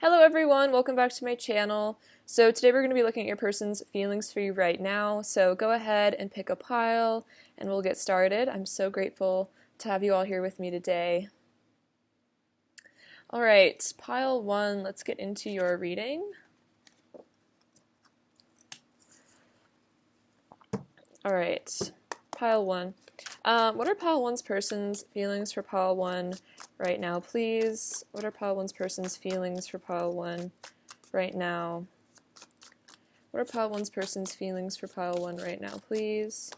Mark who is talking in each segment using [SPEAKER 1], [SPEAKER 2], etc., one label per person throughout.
[SPEAKER 1] Hello everyone, welcome back to my channel. So today we're going to be looking at your person's feelings for you right now. So go ahead and pick a pile and we'll get started. I'm so grateful to have you all here with me today. Alright, pile 1, let's get into your reading. Alright, pile 1. What are pile 1's person's feelings for pile 1 right now, please? What are pile 1's person's feelings for pile 1 right now? What are pile 1's person's feelings for pile 1 right now, please?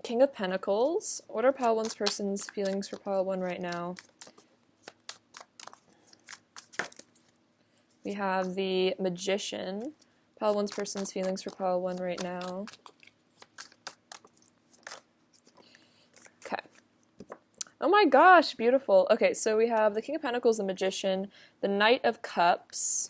[SPEAKER 1] King of Pentacles. What are pile 1's person's feelings for pile 1 right now? We have the Magician. Pile 1's person's feelings for pile 1 right now. Okay. Oh my gosh, beautiful. Okay, so we have the King of Pentacles, the Magician, the Knight of Cups,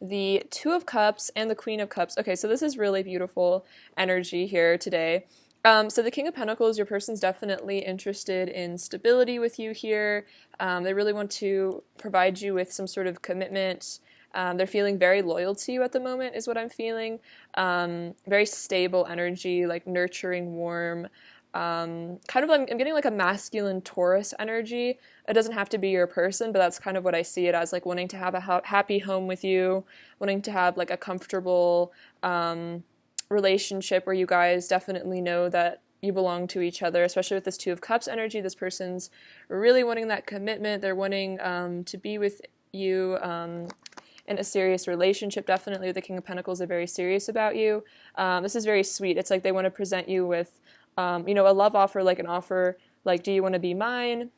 [SPEAKER 1] the Two of Cups, and the Queen of Cups. Okay, so this is really beautiful energy here today. So the King of Pentacles, your person's definitely interested in stability with you here. They really want to provide you with some sort of commitment. They're feeling very loyal to you at the moment is what I'm feeling. Very stable energy, like nurturing, warm. Kind of like, I'm getting like a masculine Taurus energy. It doesn't have to be your person, but that's kind of what I see it as, like wanting to have a happy home with you, wanting to have like a comfortable relationship where you guys definitely know that you belong to each other, especially with this Two of Cups energy. This person's really wanting that commitment. They're wanting to be with you in a serious relationship. Definitely with the King of Pentacles, they're very serious about you. This is very sweet. It's like they want to present you with, a love offer, like an offer, like, do you want to be mine?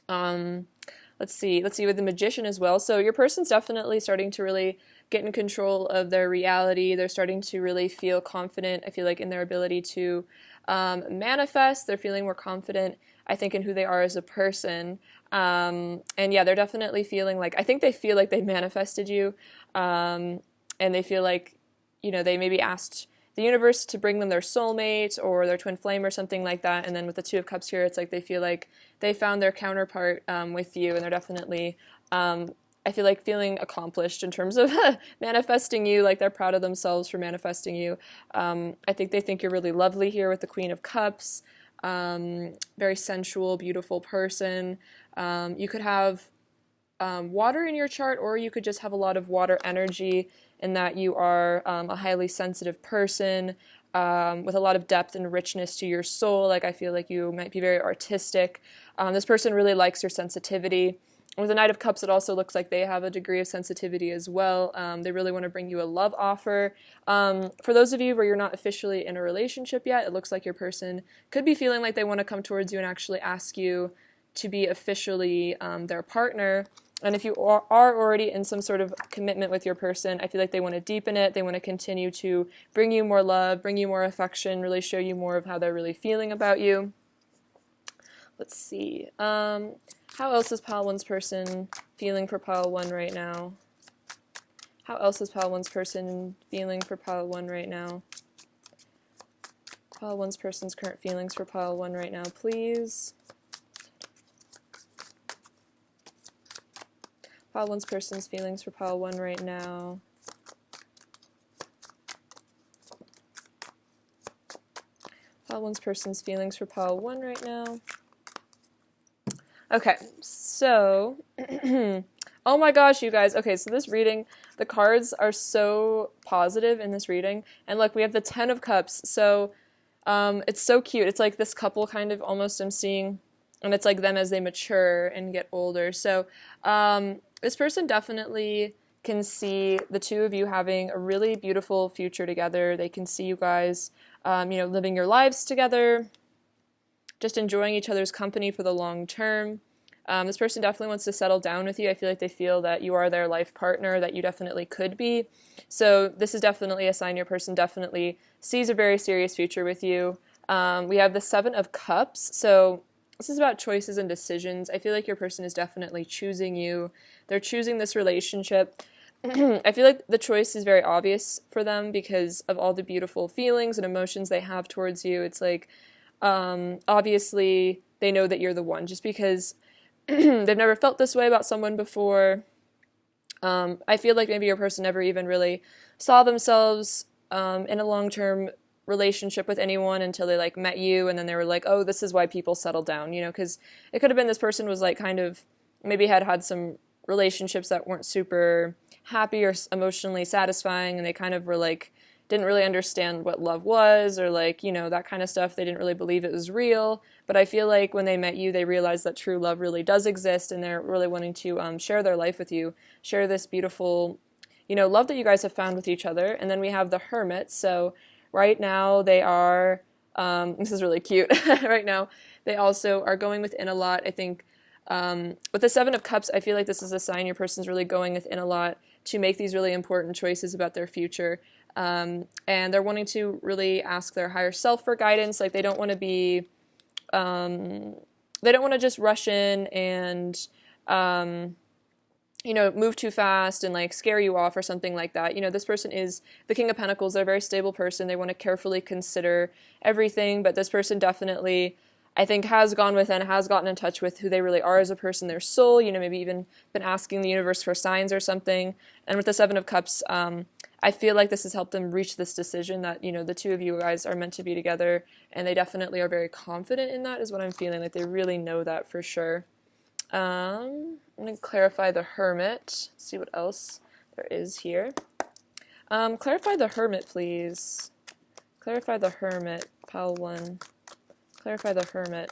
[SPEAKER 1] Let's see with the Magician as well. So your person's definitely starting to really get in control of their reality. They're starting to really feel confident, I feel like, in their ability to manifest. They're feeling more confident, I think, in who they are as a person. And yeah, they're definitely feeling like, I think they feel like they manifested you, and they feel like, they maybe asked the universe to bring them their soulmate or their twin flame or something like that. And then with the Two of Cups here, it's like they feel like they found their counterpart with you, and they're definitely, I feel like, feeling accomplished in terms of manifesting you. Like, they're proud of themselves for manifesting you. I think they think you're really lovely here with the Queen of Cups. Very sensual, beautiful person. You could have water in your chart, or you could just have a lot of water energy in that you are a highly sensitive person with a lot of depth and richness to your soul. Like, I feel like you might be very artistic. This person really likes your sensitivity. With the Knight of Cups, it also looks like they have a degree of sensitivity as well. They really want to bring you a love offer. For those of you where you're not officially in a relationship yet, it looks like your person could be feeling like they want to come towards you and actually ask you to be officially their partner. And if you are already in some sort of commitment with your person, I feel like they want to deepen it. They want to continue to bring you more love, bring you more affection, really show you more of how they're really feeling about you. Let's see. How else is pile 1's person feeling for pile 1 right now? How else is pile 1's person feeling for pile 1 right now? Pile 1's person's current feelings for pile 1 right now, please. Pile 1's person's feelings for pile 1 right now. Pile 1's person's feelings for pile 1 right now. Okay, so, oh my gosh, you guys. Okay, so this reading, the cards are so positive in this reading. And look, we have the Ten of Cups. So it's so cute. It's like this couple kind of almost I'm seeing, and it's like them as they mature and get older. So this person definitely can see the two of you having a really beautiful future together. They can see you guys, living your lives together, just enjoying each other's company for the long term. This person definitely wants to settle down with you. I feel like they feel that you are their life partner, that you definitely could be. So this is definitely a sign your person definitely sees a very serious future with you. We have the Seven of Cups. So this is about choices and decisions. I feel like your person is definitely choosing you. They're choosing this relationship. I feel like the choice is very obvious for them because of all the beautiful feelings and emotions they have towards you. It's like, obviously they know that you're the one, just because they've never felt this way about someone before. I feel like maybe your person never even really saw themselves in a long-term relationship with anyone until they like met you, and then they were like, oh, this is why people settle down, you know, because it could have been this person was like kind of maybe had some relationships that weren't super happy or emotionally satisfying, and they kind of were like didn't really understand what love was, or like, you know, that kind of stuff. They didn't really believe it was real. But I feel like when they met you, they realized that true love really does exist, and they're really wanting to share their life with you, share this beautiful, you know, love that you guys have found with each other. And then we have the Hermit. So right now they are, this is really cute. Right now they also are going within a lot. I think with the Seven of Cups, I feel like this is a sign your person's really going within a lot to make these really important choices about their future. And they're wanting to really ask their higher self for guidance. Like they don't want to be, they don't want to just rush in and, you know, move too fast and like scare you off or something like that. You know, this person is the King of Pentacles. They're a very stable person. They want to carefully consider everything, but this person definitely, I think, has gone within, has gotten in touch with who they really are as a person, their soul, you know, maybe even been asking the universe for signs or something. And with the Seven of Cups, I feel like this has helped them reach this decision that, you know, the two of you guys are meant to be together, and they definitely are very confident in that is what I'm feeling. Like they really know that for sure. I'm going to clarify the Hermit, see what else there is here. Clarify the Hermit, please. Clarify the Hermit, pile 1. Clarify the Hermit.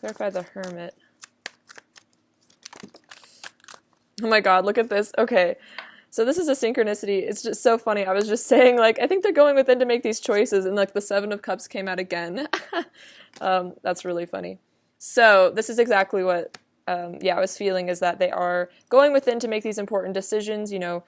[SPEAKER 1] Clarify the Hermit. Oh my god, look at this. Okay. So this is a synchronicity. It's just so funny. I was just saying, like, I think they're going within to make these choices, and like the Seven of Cups came out again. That's really funny. So this is exactly what, I was feeling, is that they are going within to make these important decisions, you know,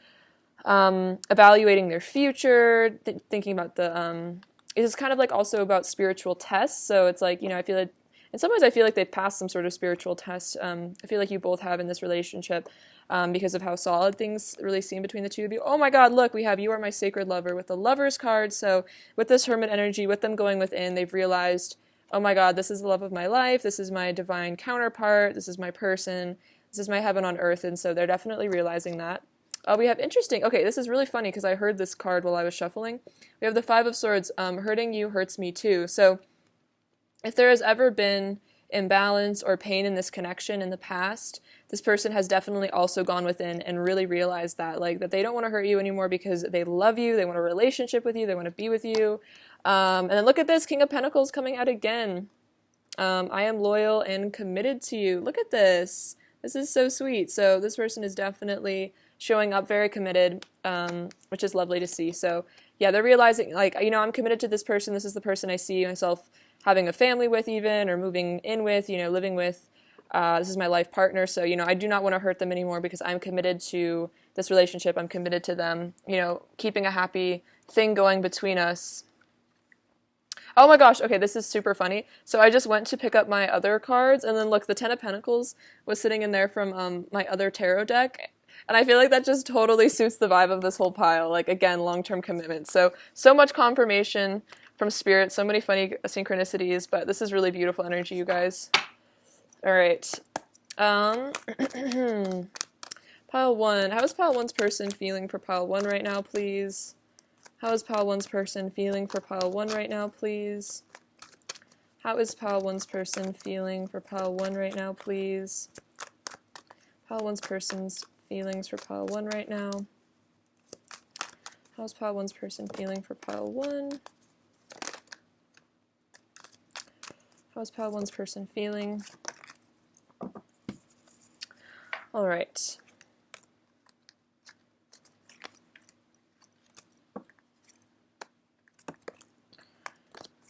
[SPEAKER 1] evaluating their future, thinking about the, it's kind of like also about spiritual tests. So it's like, you know, I feel like, in some ways I feel like they've passed some sort of spiritual test. I feel like you both have in this relationship. Because of how solid things really seem between the two of you. Oh my god, look, we have You Are My Sacred Lover with the Lover's card. So with this Hermit energy, with them going within, they've realized, oh my god, this is the love of my life, this is my divine counterpart, this is my person, this is my heaven on earth, and so they're definitely realizing that. We have interesting, okay, this is really funny because I heard this card while I was shuffling. We have the Five of Swords, hurting you hurts me too. So if there has ever been imbalance or pain in this connection in the past, this person has definitely also gone within and really realized that, like, that they don't want to hurt you anymore because they love you, they want a relationship with you, they want to be with you. And then look at this, King of Pentacles coming out again. I am loyal and committed to you. Look at this. This is so sweet. So this person is definitely showing up very committed, which is lovely to see. So yeah, they're realizing, like, you know, I'm committed to this person. This is the person I see myself having a family with even, or moving in with, you know, living with. This is my life partner, so, you know, I do not want to hurt them anymore because I'm committed to this relationship. I'm committed to them, you know, keeping a happy thing going between us. Oh my gosh, okay, this is super funny. So I just went to pick up my other cards, and then look, the Ten of Pentacles was sitting in there from my other tarot deck, and I feel like that just totally suits the vibe of this whole pile. Like, again, long-term commitment. So much confirmation from Spirit, so many funny synchronicities, but this is really beautiful energy, you guys. All right. Pile 1. How is Pile 1's person feeling for Pile 1 right now, please? How is Pile 1's person feeling for Pile 1 right now, please? How is Pile 1's person feeling for Pile 1 right now, please? Pile 1's person's feelings for Pile 1 right now. How's Pile 1's person feeling for Pile 1? How's Pile 1's person feeling? All right.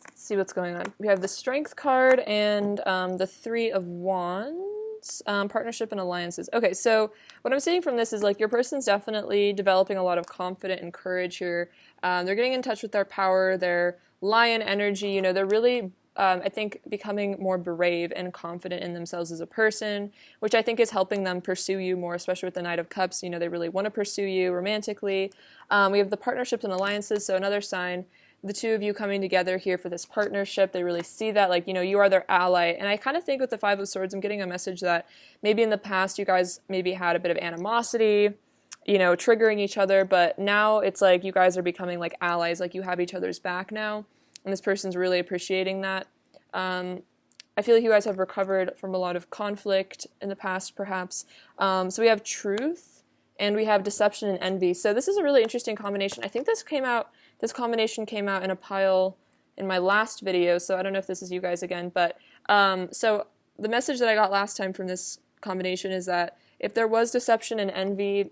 [SPEAKER 1] Let's see what's going on. We have the Strength card and the Three of Wands, partnership and alliances. Okay, so what I'm seeing from this is, like, your person's definitely developing a lot of confidence and courage here. They're getting in touch with their power, their lion energy. You know, they're really I think becoming more brave and confident in themselves as a person, which I think is helping them pursue you more, especially with the Knight of Cups. You know, they really want to pursue you romantically. We have the partnerships and alliances, so another sign the two of you coming together here for this partnership. They really see that, like, you know, you are their ally. And I kind of think with the Five of Swords, I'm getting a message that maybe in the past you guys maybe had a bit of animosity, you know, triggering each other, but now it's like you guys are becoming like allies, like you have each other's back now, and this person's really appreciating that. I feel like you guys have recovered from a lot of conflict in the past, perhaps. So we have truth, and we have deception and envy. So this is a really interesting combination. I think this combination came out in a pile in my last video, so I don't know if this is you guys again, but so the message that I got last time from this combination is that if there was deception and envy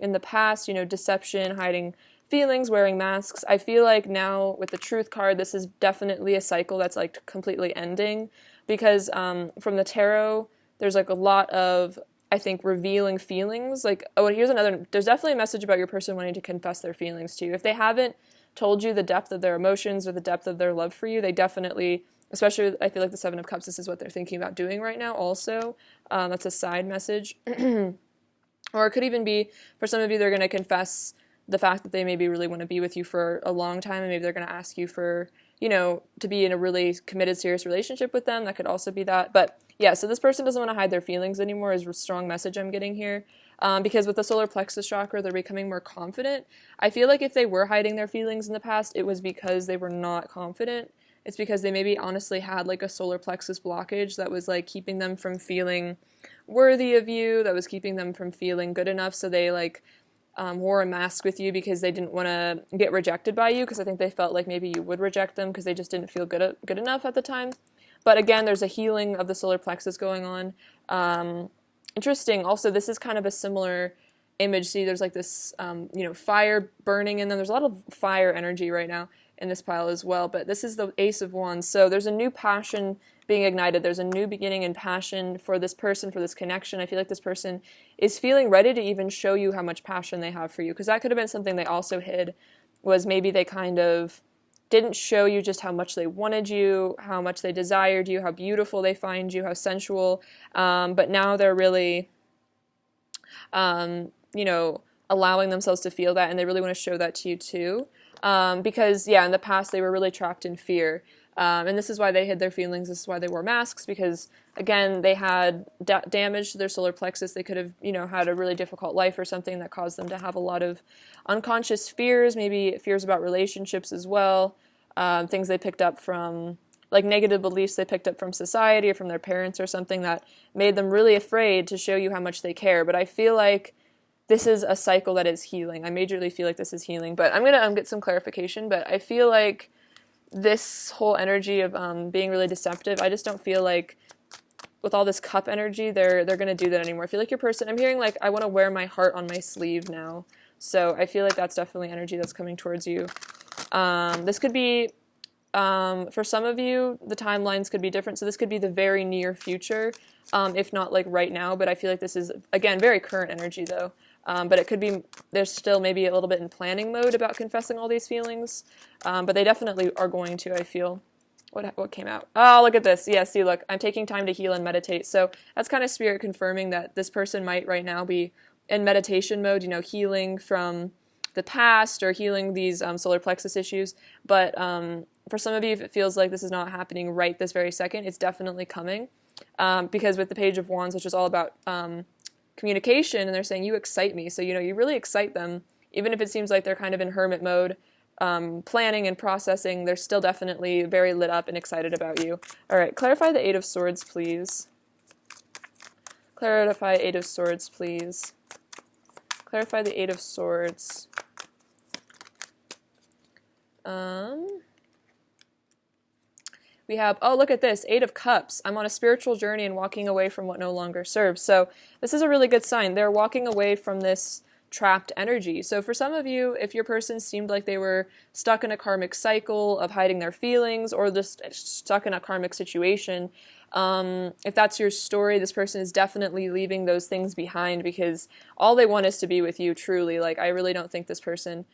[SPEAKER 1] in the past, you know, deception, hiding feelings, wearing masks, I feel like now with the truth card, this is definitely a cycle that's like completely ending, because from the tarot, there's like a lot of, I think, revealing feelings. Like, oh, and here's another, there's definitely a message about your person wanting to confess their feelings to you. If they haven't told you the depth of their emotions or the depth of their love for you, they definitely, especially I feel like the Seven of Cups, this is what they're thinking about doing right now also. That's a side message. Or it could even be, for some of you, they're going to confess the fact that they maybe really want to be with you for a long time, and maybe they're going to ask you for, you know, to be in a really committed, serious relationship with them. That could also be that. But yeah, so this person doesn't want to hide their feelings anymore is a strong message I'm getting here. Because with the solar plexus chakra, they're becoming more confident. I feel like if they were hiding their feelings in the past, it was because they were not confident. It's because they maybe honestly had like a solar plexus blockage that was like keeping them from feeling worthy of you, that was keeping them from feeling good enough, so they like wore a mask with you because they didn't want to get rejected by you, because I think they felt like maybe you would reject them because they just didn't feel good enough at the time. But again, there's a healing of the solar plexus going on. Interesting. Also, this is kind of a similar image. See, there's like this, you know, fire burning in them. There's a lot of fire energy right now in this pile as well. But this is the Ace of Wands. So there's a new passion being ignited. There's a new beginning and passion for this person, for this connection. I feel like this person is feeling ready to even show you how much passion they have for you. Because that could have been something they also hid, was maybe they kind of didn't show you just how much they wanted you, how much they desired you, how beautiful they find you, how sensual. But now they're really, you know, allowing themselves to feel that, and they really want to show that to you too. Because, yeah, in the past they were really trapped in fear. And this is why they hid their feelings. This is why they wore masks, because, again, they had damage to their solar plexus. They could have, you know, had a really difficult life or something that caused them to have a lot of unconscious fears, maybe fears about relationships as well, things they picked up from, like negative beliefs they picked up from society or from their parents or something that made them really afraid to show you how much they care. But I feel like this is a cycle that is healing. I majorly feel like this is healing, but I'm going to get some clarification, but I feel like this whole energy of being really deceptive, I just don't feel like with all this cup energy, they're going to do that anymore. I feel like your person, I'm hearing like, I want to wear my heart on my sleeve now. So I feel like that's definitely energy that's coming towards you. This could be, for some of you, the timelines could be different. So this could be the very near future, if not like right now. But I feel like this is, again, very current energy though. But it could be, there's still maybe a little bit in planning mode about confessing all these feelings. But they definitely are going to, I feel. What came out? Oh, look at this. Yeah, see, look, I'm taking time to heal and meditate. So that's kind of spirit confirming that this person might right now be in meditation mode, you know, healing from the past or healing these solar plexus issues. But for some of you, if it feels like this is not happening right this very second, it's definitely coming. Because with the Page of Wands, which is all about communication, and they're saying, you excite me. So, you know, you really excite them. Even if it seems like they're kind of in hermit mode, planning and processing, they're still definitely very lit up and excited about you. All right, clarify the Eight of Swords, please. Clarify Eight of Swords, please. Clarify the Eight of Swords. We have, oh, look at this, Eight of Cups. I'm on a spiritual journey and walking away from what no longer serves. So this is a really good sign. They're walking away from this trapped energy. So for some of you, if your person seemed like they were stuck in a karmic cycle of hiding their feelings or just stuck in a karmic situation, if that's your story, this person is definitely leaving those things behind because all they want is to be with you truly. Like, I really don't think this person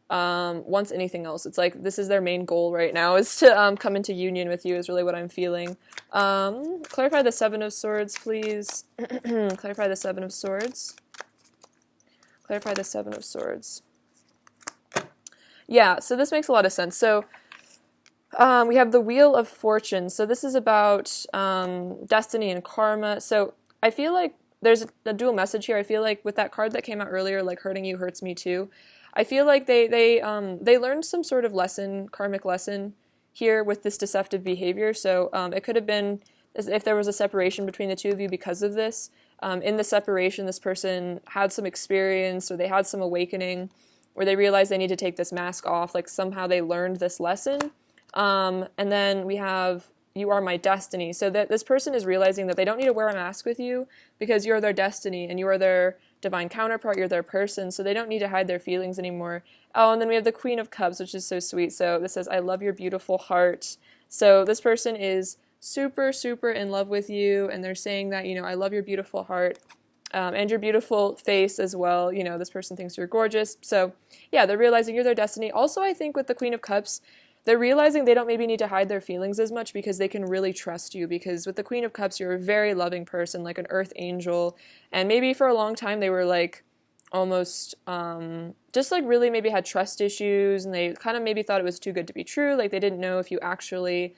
[SPEAKER 1] wants anything else. It's like this is their main goal right now, is to come into union with you, is really what I'm feeling. Clarify the Seven of Swords, please. Clarify the Seven of Swords. Clarify the Seven of Swords. Yeah, so this makes a lot of sense. So we have the Wheel of Fortune. So this is about destiny and karma. So I feel like there's a dual message here. I feel like with that card that came out earlier, like hurting you hurts me too. I feel like they learned some sort of lesson, karmic lesson here with this deceptive behavior. So it could have been as if there was a separation between the two of you because of this. In the separation, this person had some experience or they had some awakening where they realized they need to take this mask off. Like somehow they learned this lesson. And then we have you are my destiny. So that this person is realizing that they don't need to wear a mask with you because you're their destiny and you are their divine counterpart, you're their person, so they don't need to hide their feelings anymore. Oh, and then we have the Queen of Cups, which is so sweet. So this says, I love your beautiful heart. So this person is super, super in love with you, and they're saying that, I love your beautiful heart. And your beautiful face as well. This person thinks you're gorgeous. So yeah, they're realizing you're their destiny. Also, I think with the Queen of Cups, they're realizing they don't maybe need to hide their feelings as much because they can really trust you. Because with the Queen of Cups, you're a very loving person, like an earth angel. And maybe for a long time they were like almost just like really maybe had trust issues, and they kind of maybe thought it was too good to be true. Like they didn't know if you actually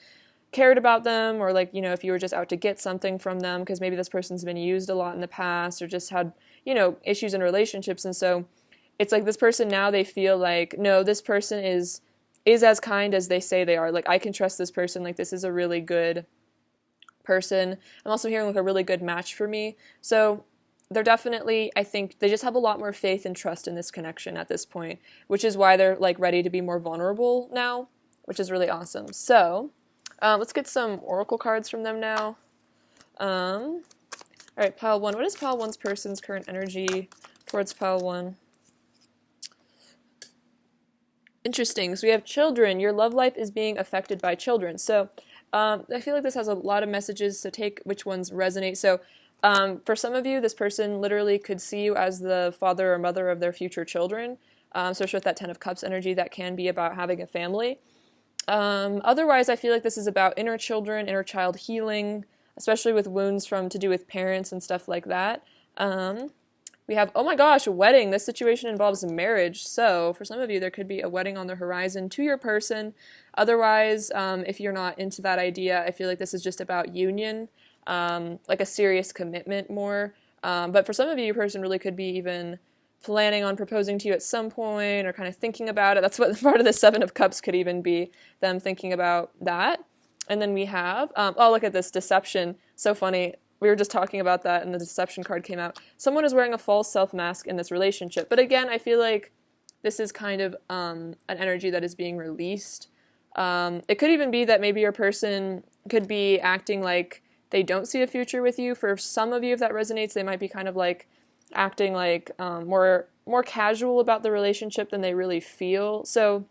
[SPEAKER 1] cared about them, or like, if you were just out to get something from them, because maybe this person's been used a lot in the past or just had, issues in relationships. And so it's like this person now, they feel like, no, this person is as kind as they say they are. Like, I can trust this person. Like, this is a really good person. I'm also hearing like a really good match for me. So they're definitely, I think they just have a lot more faith and trust in this connection at this point, which is why they're like ready to be more vulnerable now, which is really awesome. So let's get some oracle cards from them now. All right, pile one. What is pile one's person's current energy towards pile one? Interesting. So we have children. Your love life is being affected by children. So I feel like this has a lot of messages, so take which ones resonate. So for some of you, this person literally could see you as the father or mother of their future children. Especially with that Ten of Cups energy, that can be about having a family. Otherwise, I feel like this is about inner children, inner child healing, especially with wounds to do with parents and stuff like that. We have, oh my gosh, a wedding. This situation involves marriage. So for some of you, there could be a wedding on the horizon to your person. Otherwise, if you're not into that idea, I feel like this is just about union, like a serious commitment more. But for some of you, your person really could be even planning on proposing to you at some point or kind of thinking about it. That's what part of the Seven of Cups could even be, them thinking about that. And then we have, oh, look at this, deception. So funny. We were just talking about that and the deception card came out. Someone is wearing a false self-mask in this relationship. But again, I feel like this is kind of an energy that is being released. It could even be that maybe your person could be acting like they don't see a future with you. For some of you, if that resonates, they might be kind of like acting like more casual about the relationship than they really feel. So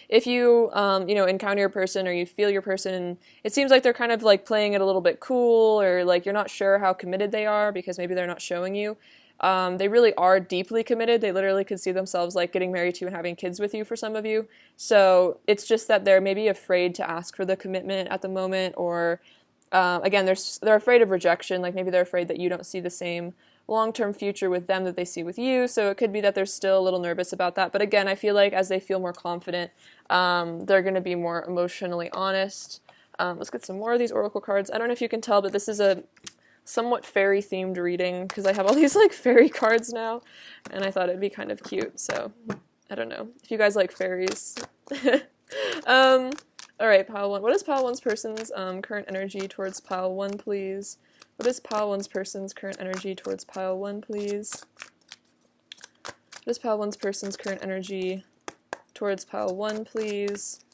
[SPEAKER 1] if you, encounter your person or you feel your person, it seems like they're kind of like playing it a little bit cool, or like you're not sure how committed they are because maybe they're not showing you. They really are deeply committed. They literally could see themselves like getting married to you and having kids with you for some of you. So it's just that they're maybe afraid to ask for the commitment at the moment, or again, they're afraid of rejection. Like maybe they're afraid that you don't see the same long-term future with them that they see with you. So it could be that they're still a little nervous about that. But again, I feel like as they feel more confident, they're going to be more emotionally honest. Let's get some more of these oracle cards. I don't know if you can tell, but this is a somewhat fairy-themed reading because I have all these like fairy cards now, and I thought it'd be kind of cute. So I don't know if you guys like fairies. All right, pile one. What is pile one's person's current energy towards pile one, please? What is pile one's person's current energy towards pile one, please? What is pile one's person's current energy towards pile one, please?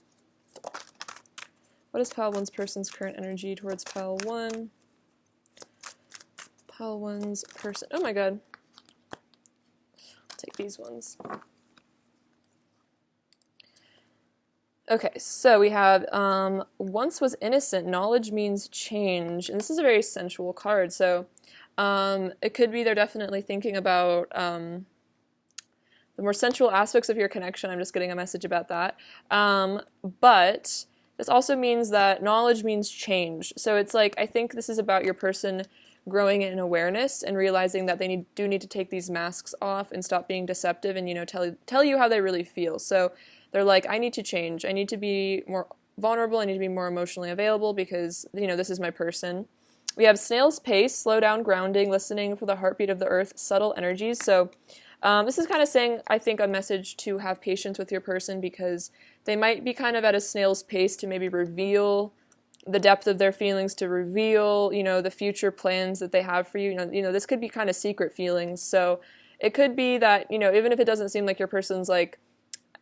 [SPEAKER 1] What is pile one's person's current energy towards pile one? Pile one's person. Oh my god. I'll take these ones. Okay, so we have once was innocent, knowledge means change. And this is a very sensual card. So it could be they're definitely thinking about the more sensual aspects of your connection. I'm just getting a message about that. But this also means that knowledge means change. So it's like, I think this is about your person growing in awareness and realizing that they do need to take these masks off and stop being deceptive and, tell you how they really feel. So they're like, I need to change. I need to be more vulnerable. I need to be more emotionally available because, this is my person. We have snail's pace, slow down, grounding, listening for the heartbeat of the earth, subtle energies. So this is kind of saying, I think, a message to have patience with your person because they might be kind of at a snail's pace to maybe reveal the depth of their feelings, to reveal, the future plans that they have for you. This could be kind of secret feelings. So it could be that, even if it doesn't seem like your person's like,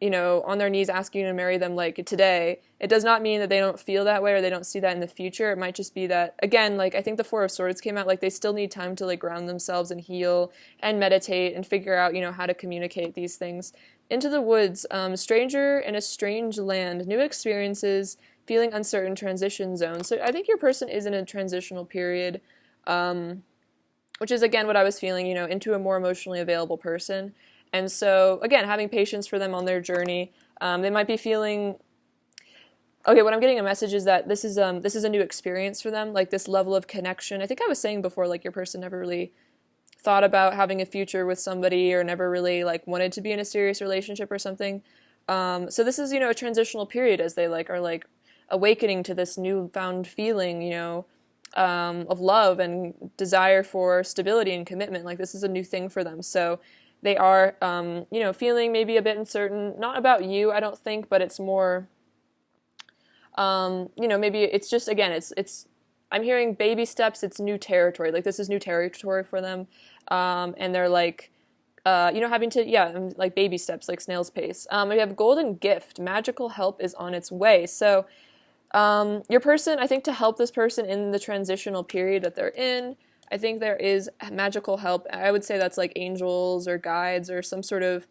[SPEAKER 1] on their knees asking you to marry them like today, it does not mean that they don't feel that way or they don't see that in the future. It might just be that, again, like I think the Four of Swords came out, like they still need time to like ground themselves and heal and meditate and figure out, how to communicate these things. Into the woods, stranger in a strange land, new experiences, feeling uncertain, transition zone. So I think your person is in a transitional period, which is again what I was feeling, into a more emotionally available person. And so, again, having patience for them on their journey. They might be feeling, okay, what I'm getting a message is that this is a new experience for them, like this level of connection. I think I was saying before, like your person never really thought about having a future with somebody or never really like wanted to be in a serious relationship or something. So this is, a transitional period as they like are like awakening to this newfound feeling, of love and desire for stability and commitment. Like this is a new thing for them. So they are, feeling maybe a bit uncertain, not about you, I don't think, but it's more, maybe it's just, again, it's, I'm hearing baby steps, it's new territory, like this is new territory for them, and they're like, having to, like baby steps, like snail's pace. We have golden gift, magical help is on its way. So, your person, I think to help this person in the transitional period that they're in, I think there is magical help. I would say that's like angels or guides or some sort of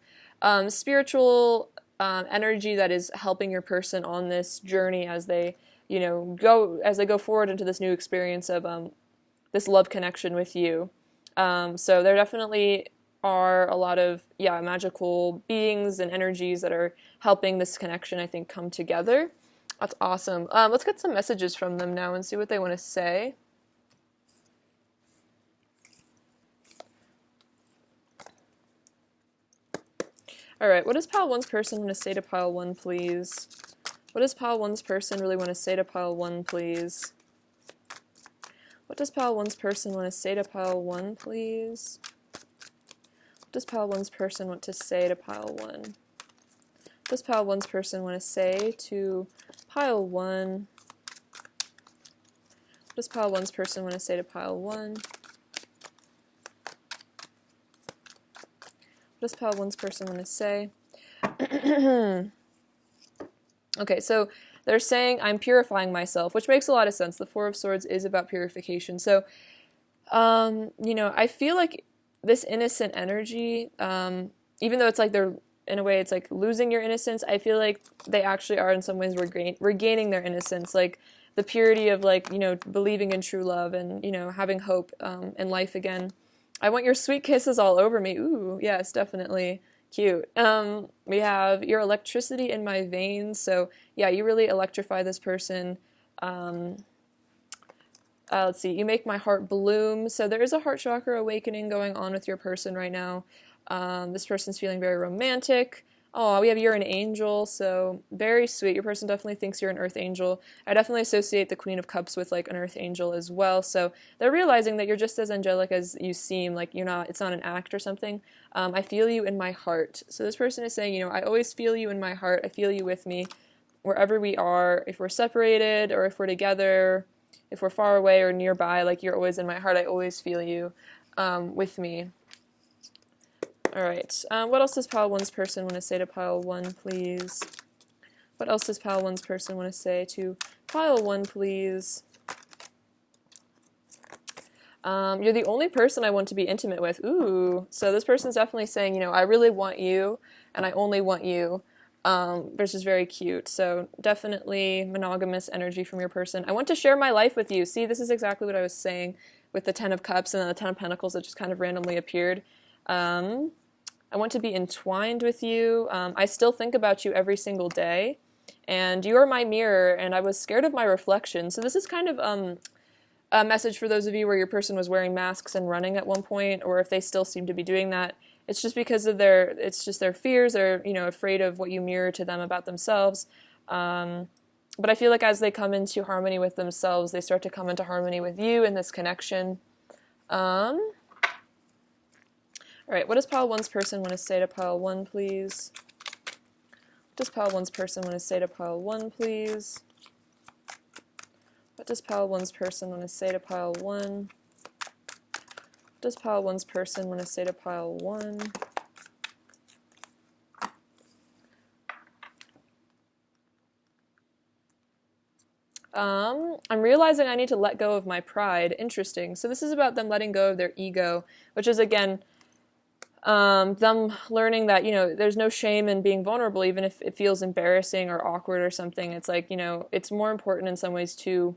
[SPEAKER 1] spiritual energy that is helping your person on this journey as they, go forward into this new experience of this love connection with you. So there definitely are a lot of magical beings and energies that are helping this connection, I think, come together. That's awesome. Let's get some messages from them now and see what they want to say. All right, what does Pile 1's person want to say to Pile 1, please? What does Pile 1's person really want to say to Pile 1, please? What does Pile 1's person want to say to Pile 1, please? What does Pile 1's person want to say to Pile 1? What does Pile 1's person want to say to Pile 1? What does Pile 1's person want to say to Pile 1? What does Pile 1's person want to say? Okay, so they're saying, I'm purifying myself, which makes a lot of sense. The Four of Swords is about purification. So, I feel like this innocent energy, even though it's like they're, in a way, it's like losing your innocence, I feel like they actually are in some ways regaining their innocence. Like the purity of like, believing in true love and, having hope in life again. I want your sweet kisses all over me. Ooh, yes, definitely. Cute. We have your electricity in my veins. So, yeah, you really electrify this person. Let's see. You make my heart bloom. So there is a heart chakra awakening going on with your person right now. This person's feeling very romantic. Oh, we have you're an angel, so very sweet. Your person definitely thinks you're an earth angel. I definitely associate the Queen of Cups with like an earth angel as well. So they're realizing that you're just as angelic as you seem, like you're not, it's not an act or something. I feel you in my heart. So this person is saying, I always feel you in my heart. I feel you with me wherever we are. If we're separated or if we're together, if we're far away or nearby, like you're always in my heart. I always feel you with me. All right, what else does Pile 1's person want to say to Pile 1, please? What else does Pile 1's person want to say to Pile 1, please? You're the only person I want to be intimate with. Ooh, so this person's definitely saying, I really want you, and I only want you, which is very cute. So definitely monogamous energy from your person. I want to share my life with you. See, this is exactly what I was saying with the Ten of Cups and then the Ten of Pentacles that just kind of randomly appeared. I want to be entwined with you. I still think about you every single day, and you are my mirror, and I was scared of my reflection. So this is kind of a message for those of you where your person was wearing masks and running at one point, or if they still seem to be doing that, it's just because of it's just their fears. They're, afraid of what you mirror to them about themselves. But I feel like as they come into harmony with themselves, they start to come into harmony with you in this connection. All right, what does pile 1's person want to say to pile 1, please? What does pile 1's person want to say to pile 1, please? What does pile 1's person want to say to pile 1? What does pile 1's person want to say to pile 1? I'm realizing I need to let go of my pride. Interesting. So this is about them letting go of their ego, which is, again, them learning that, there's no shame in being vulnerable, even if it feels embarrassing or awkward or something. It's like, it's more important in some ways to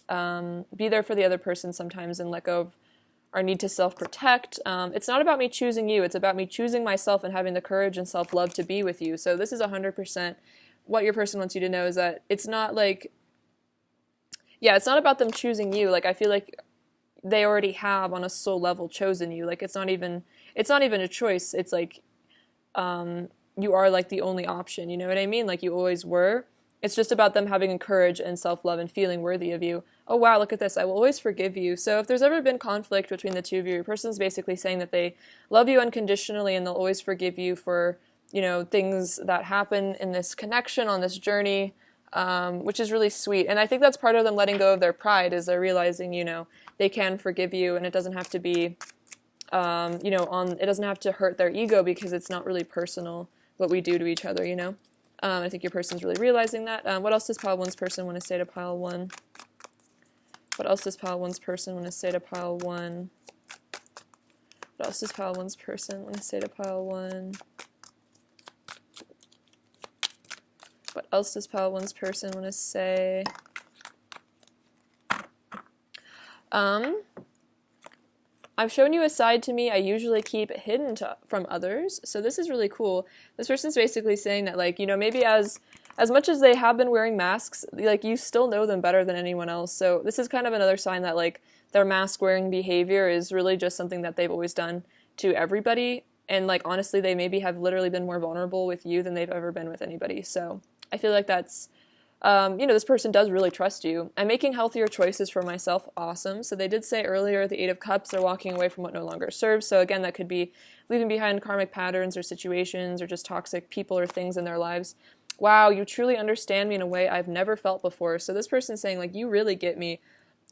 [SPEAKER 1] be there for the other person sometimes and let go of our need to self-protect. It's not about me choosing you. It's about me choosing myself and having the courage and self-love to be with you. So this is 100% what your person wants you to know, is that it's not like, it's not about them choosing you. Like, I feel like they already have on a soul level chosen you. Like, it's not even a choice. It's like, you are like the only option. You know what I mean? Like, you always were. It's just about them having courage and self-love and feeling worthy of you. Oh, wow, look at this. I will always forgive you. So if there's ever been conflict between the two of you, your person's basically saying that they love you unconditionally and they'll always forgive you for, things that happen in this connection, on this journey, which is really sweet. And I think that's part of them letting go of their pride, is they're realizing, they can forgive you, and it doesn't have to be, it doesn't have to hurt their ego, because it's not really personal what we do to each other, I think your person's really realizing that. What else does pile 1's person want to say to pile 1? What else does pile 1's person want to say to pile 1? What else does pile 1's person want to say to pile 1? What else does pile 1's person want to say? I've shown you a side to me I usually keep hidden from others. So this is really cool. This person's basically saying that, like, maybe as much as they have been wearing masks, like, you still know them better than anyone else. So this is kind of another sign that, like, their mask wearing behavior is really just something that they've always done to everybody. And, like, honestly, they maybe have literally been more vulnerable with you than they've ever been with anybody. So I feel like that's, this person does really trust you. I'm making healthier choices for myself. Awesome. So they did say earlier, the 8 of Cups, they're walking away from what no longer serves. So again, that could be leaving behind karmic patterns or situations or just toxic people or things in their lives. Wow, you truly understand me in a way I've never felt before. So this person's saying, like, you really get me.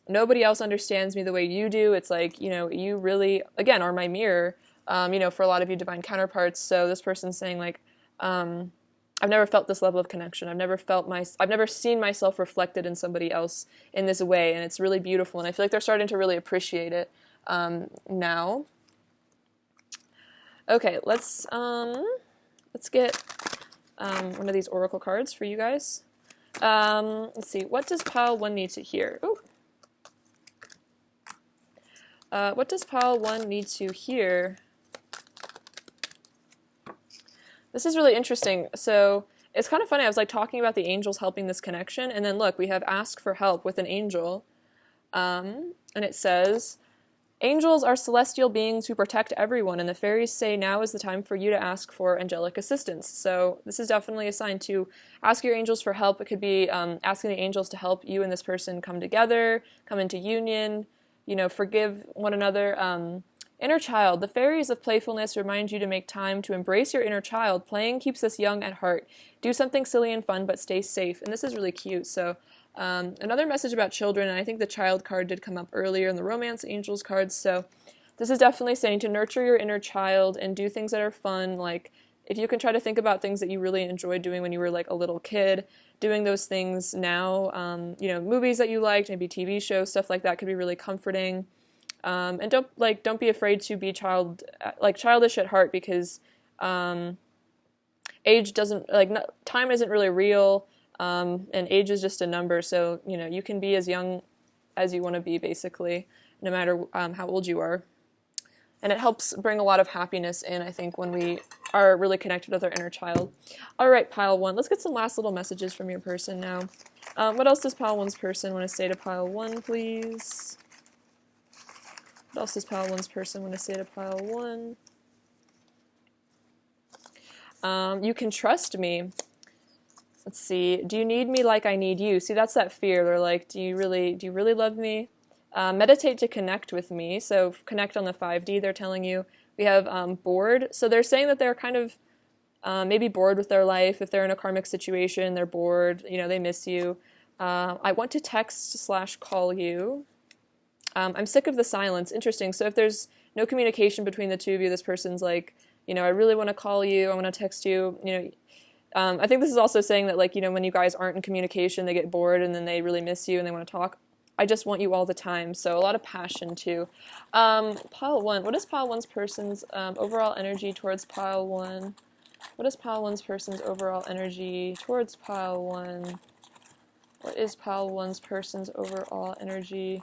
[SPEAKER 1] Nobody else understands me the way you do. It's like, you really, again, are my mirror, for a lot of you divine counterparts. So this person's saying, like, I've never felt this level of connection. I've never seen myself reflected in somebody else in this way, and it's really beautiful. And I feel like they're starting to really appreciate it now. Okay, let's get one of these oracle cards for you guys. Let's see. What does pile 1 need to hear? Ooh. What does pile 1 need to hear? This is really interesting. So it's kind of funny. I was like talking about the angels helping this connection, and then look, we have ask for help with an angel, and it says, angels are celestial beings who protect everyone, and the fairies say now is the time for you to ask for angelic assistance. So this is definitely a sign to ask your angels for help. It could be asking the angels to help you and this person come together, come into union, forgive one another. Inner child. The fairies of playfulness remind you to make time to embrace your inner child. Playing keeps us young at heart. Do something silly and fun, but stay safe. And this is really cute. So another message about children, and I think the child card did come up earlier in the romance angels cards. So this is definitely saying to nurture your inner child and do things that are fun. Like, if you can try to think about things that you really enjoyed doing when you were like a little kid, doing those things now, movies that you liked, maybe TV shows, stuff like that could be really comforting. And don't be afraid to be childish at heart, because age doesn't, time isn't really real, and age is just a number. So you can be as young as you want to be, basically, no matter how old you are. And it helps bring a lot of happiness in, I think, when we are really connected with our inner child. All right, pile 1. Let's get some last little messages from your person now. What else does pile 1's person want to say to pile 1, please? What else does pile 1's person want to say to pile 1? You can trust me. Let's see. Do you need me like I need you? See, that's that fear. They're like, do you really love me? Meditate to connect with me. So connect on the 5D, they're telling you. We have bored. So they're saying that they're kind of maybe bored with their life. If they're in a karmic situation, they're bored. You know, they miss you. I want to text/call you. I'm sick of the silence. Interesting. So if there's no communication between the two of you, this person's like, you know, I really want to call you. I want to text you. You know, I think this is also saying that, like, you know, when you guys aren't in communication, they get bored and then they really miss you and they want to talk. I just want you all the time. So a lot of passion too. Pile 1. What is pile 1's person's overall energy towards pile 1? What is pile 1's person's overall energy towards pile 1? What is pile 1's person's overall energy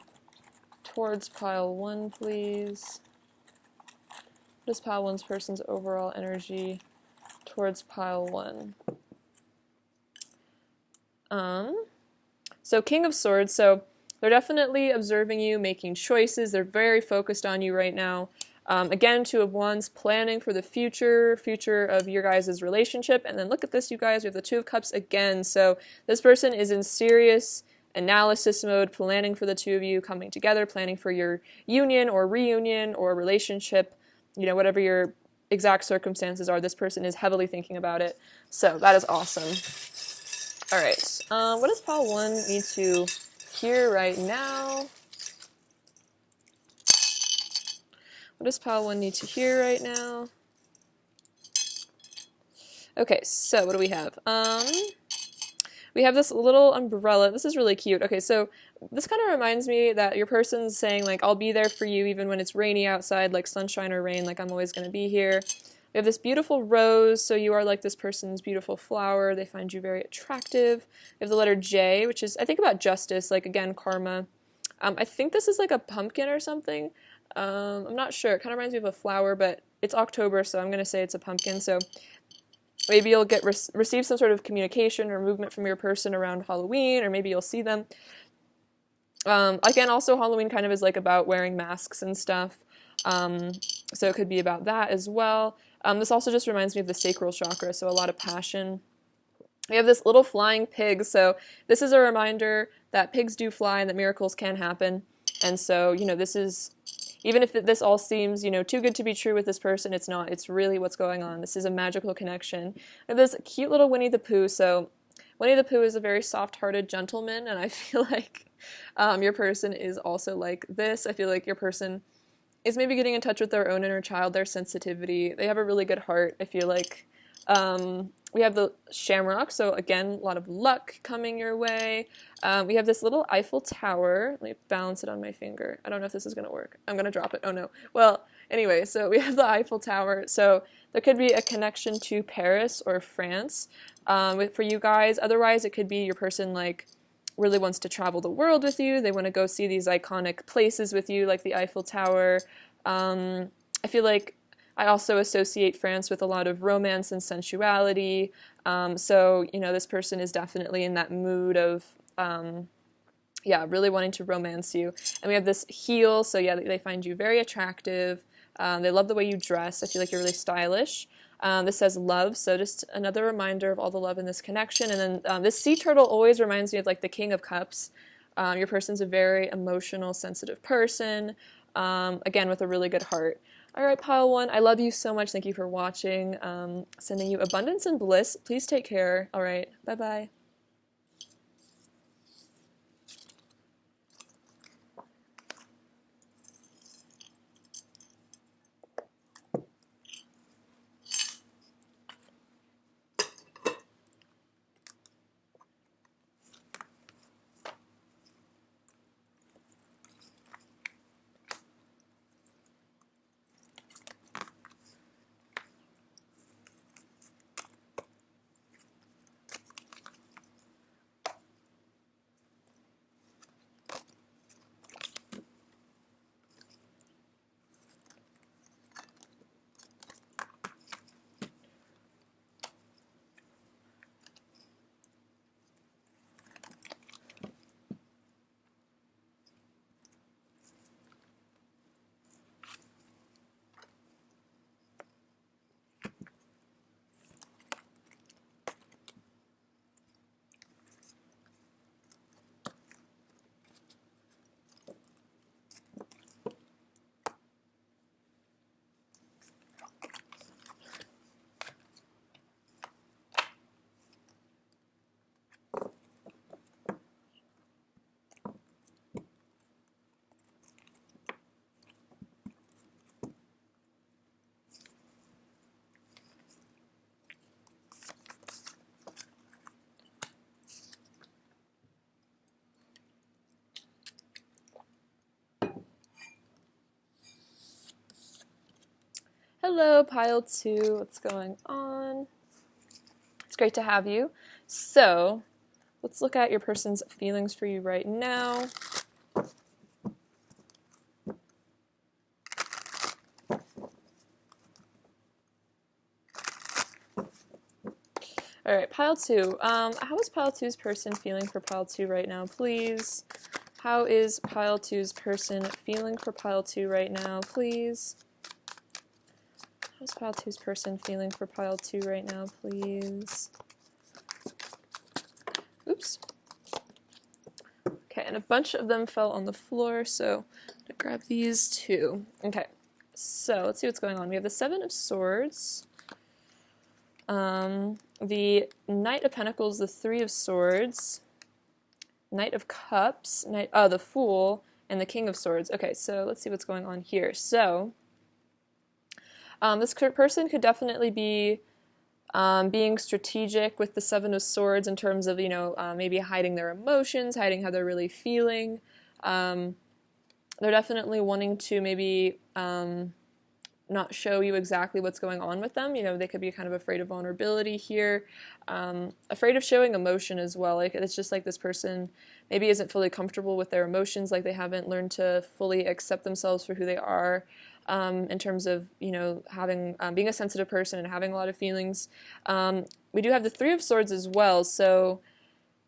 [SPEAKER 1] towards pile 1, please? What is pile 1's person's overall energy towards pile 1? So King of Swords, so they're definitely observing you, making choices. They're very focused on you right now. Again, Two of Wands, planning for the future of your guys' relationship. And then look at this, you guys, we have the Two of Cups again. So this person is in serious analysis mode, planning for the two of you coming together, planning for your union or reunion or relationship, you know, whatever your exact circumstances are. This person is heavily thinking about it. So that is awesome. All right. What does pile 1 need to hear right now? What does pile 1 need to hear right now? Okay, so what do we have? We have this little umbrella. This is really cute. Okay, so this kind of reminds me that your person's saying, like, I'll be there for you even when it's rainy outside, like sunshine or rain, like I'm always going to be here. We have this beautiful rose, so you are like this person's beautiful flower. They find you very attractive. We have the letter J, which is, I think, about justice, like, again, karma. I think this is like a pumpkin or something. I'm not sure. It kind of reminds me of a flower, but it's October, so I'm going to say it's a pumpkin. So maybe you'll get receive some sort of communication or movement from your person around Halloween, or maybe you'll see them. Again, also Halloween kind of is like about wearing masks and stuff. So it could be about that as well. This also just reminds me of the sacral chakra, so a lot of passion. We have this little flying pig, so this is a reminder that pigs do fly and that miracles can happen. And so, you know, this is, even if this all seems, you know, too good to be true with this person, it's not. It's really what's going on. This is a magical connection. We have this cute little Winnie the Pooh. So Winnie the Pooh is a very soft-hearted gentleman, and I feel like your person is also like this. I feel like your person is maybe getting in touch with their own inner child, their sensitivity. They have a really good heart, I feel like. We have the shamrock, so again, a lot of luck coming your way. We have this little Eiffel Tower. Let me balance it on my finger. I don't know if this is going to work. I'm going to drop it. Oh, no. Well, anyway, so we have the Eiffel Tower. So there could be a connection to Paris or France for you guys. Otherwise, it could be your person, like, really wants to travel the world with you. They want to go see these iconic places with you, like the Eiffel Tower. I feel like I also associate France with a lot of romance and sensuality. So, you know, this person is definitely in that mood of, really wanting to romance you. And we have this heel, so yeah, they find you very attractive. They love the way you dress. I feel like you're really stylish. This says love, so just another reminder of all the love in this connection. And then this sea turtle always reminds me of, like, the King of Cups. Your person's a very emotional, sensitive person, again, with a really good heart. All right, pile 1, I love you so much. Thank you for watching. Sending you abundance and bliss. Please take care. All right, bye-bye. Hello, pile 2. What's going on? It's great to have you. So, let's look at your person's feelings for you right now. All right, pile 2. How is pile 2's person feeling for pile 2 right now, please? How is pile 2's person feeling for pile 2 right now, please? How's pile 2's person feeling for pile 2 right now, please? Oops. Okay, and a bunch of them fell on the floor, so I'm going to grab these too. Okay, so let's see what's going on. We have the Seven of Swords, the Knight of Pentacles, the Three of Swords, Knight of Cups, the Fool, and the King of Swords. Okay, so let's see what's going on here. So, this person could definitely be being strategic with the Seven of Swords in terms of, maybe hiding their emotions, hiding how they're really feeling. They're definitely wanting to maybe not show you exactly what's going on with them. They could be kind of afraid of vulnerability here, afraid of showing emotion as well. Like, it's just like this person maybe isn't fully comfortable with their emotions, like they haven't learned to fully accept themselves for who they are. In terms of, having being a sensitive person and having a lot of feelings. We do have the Three of Swords as well, so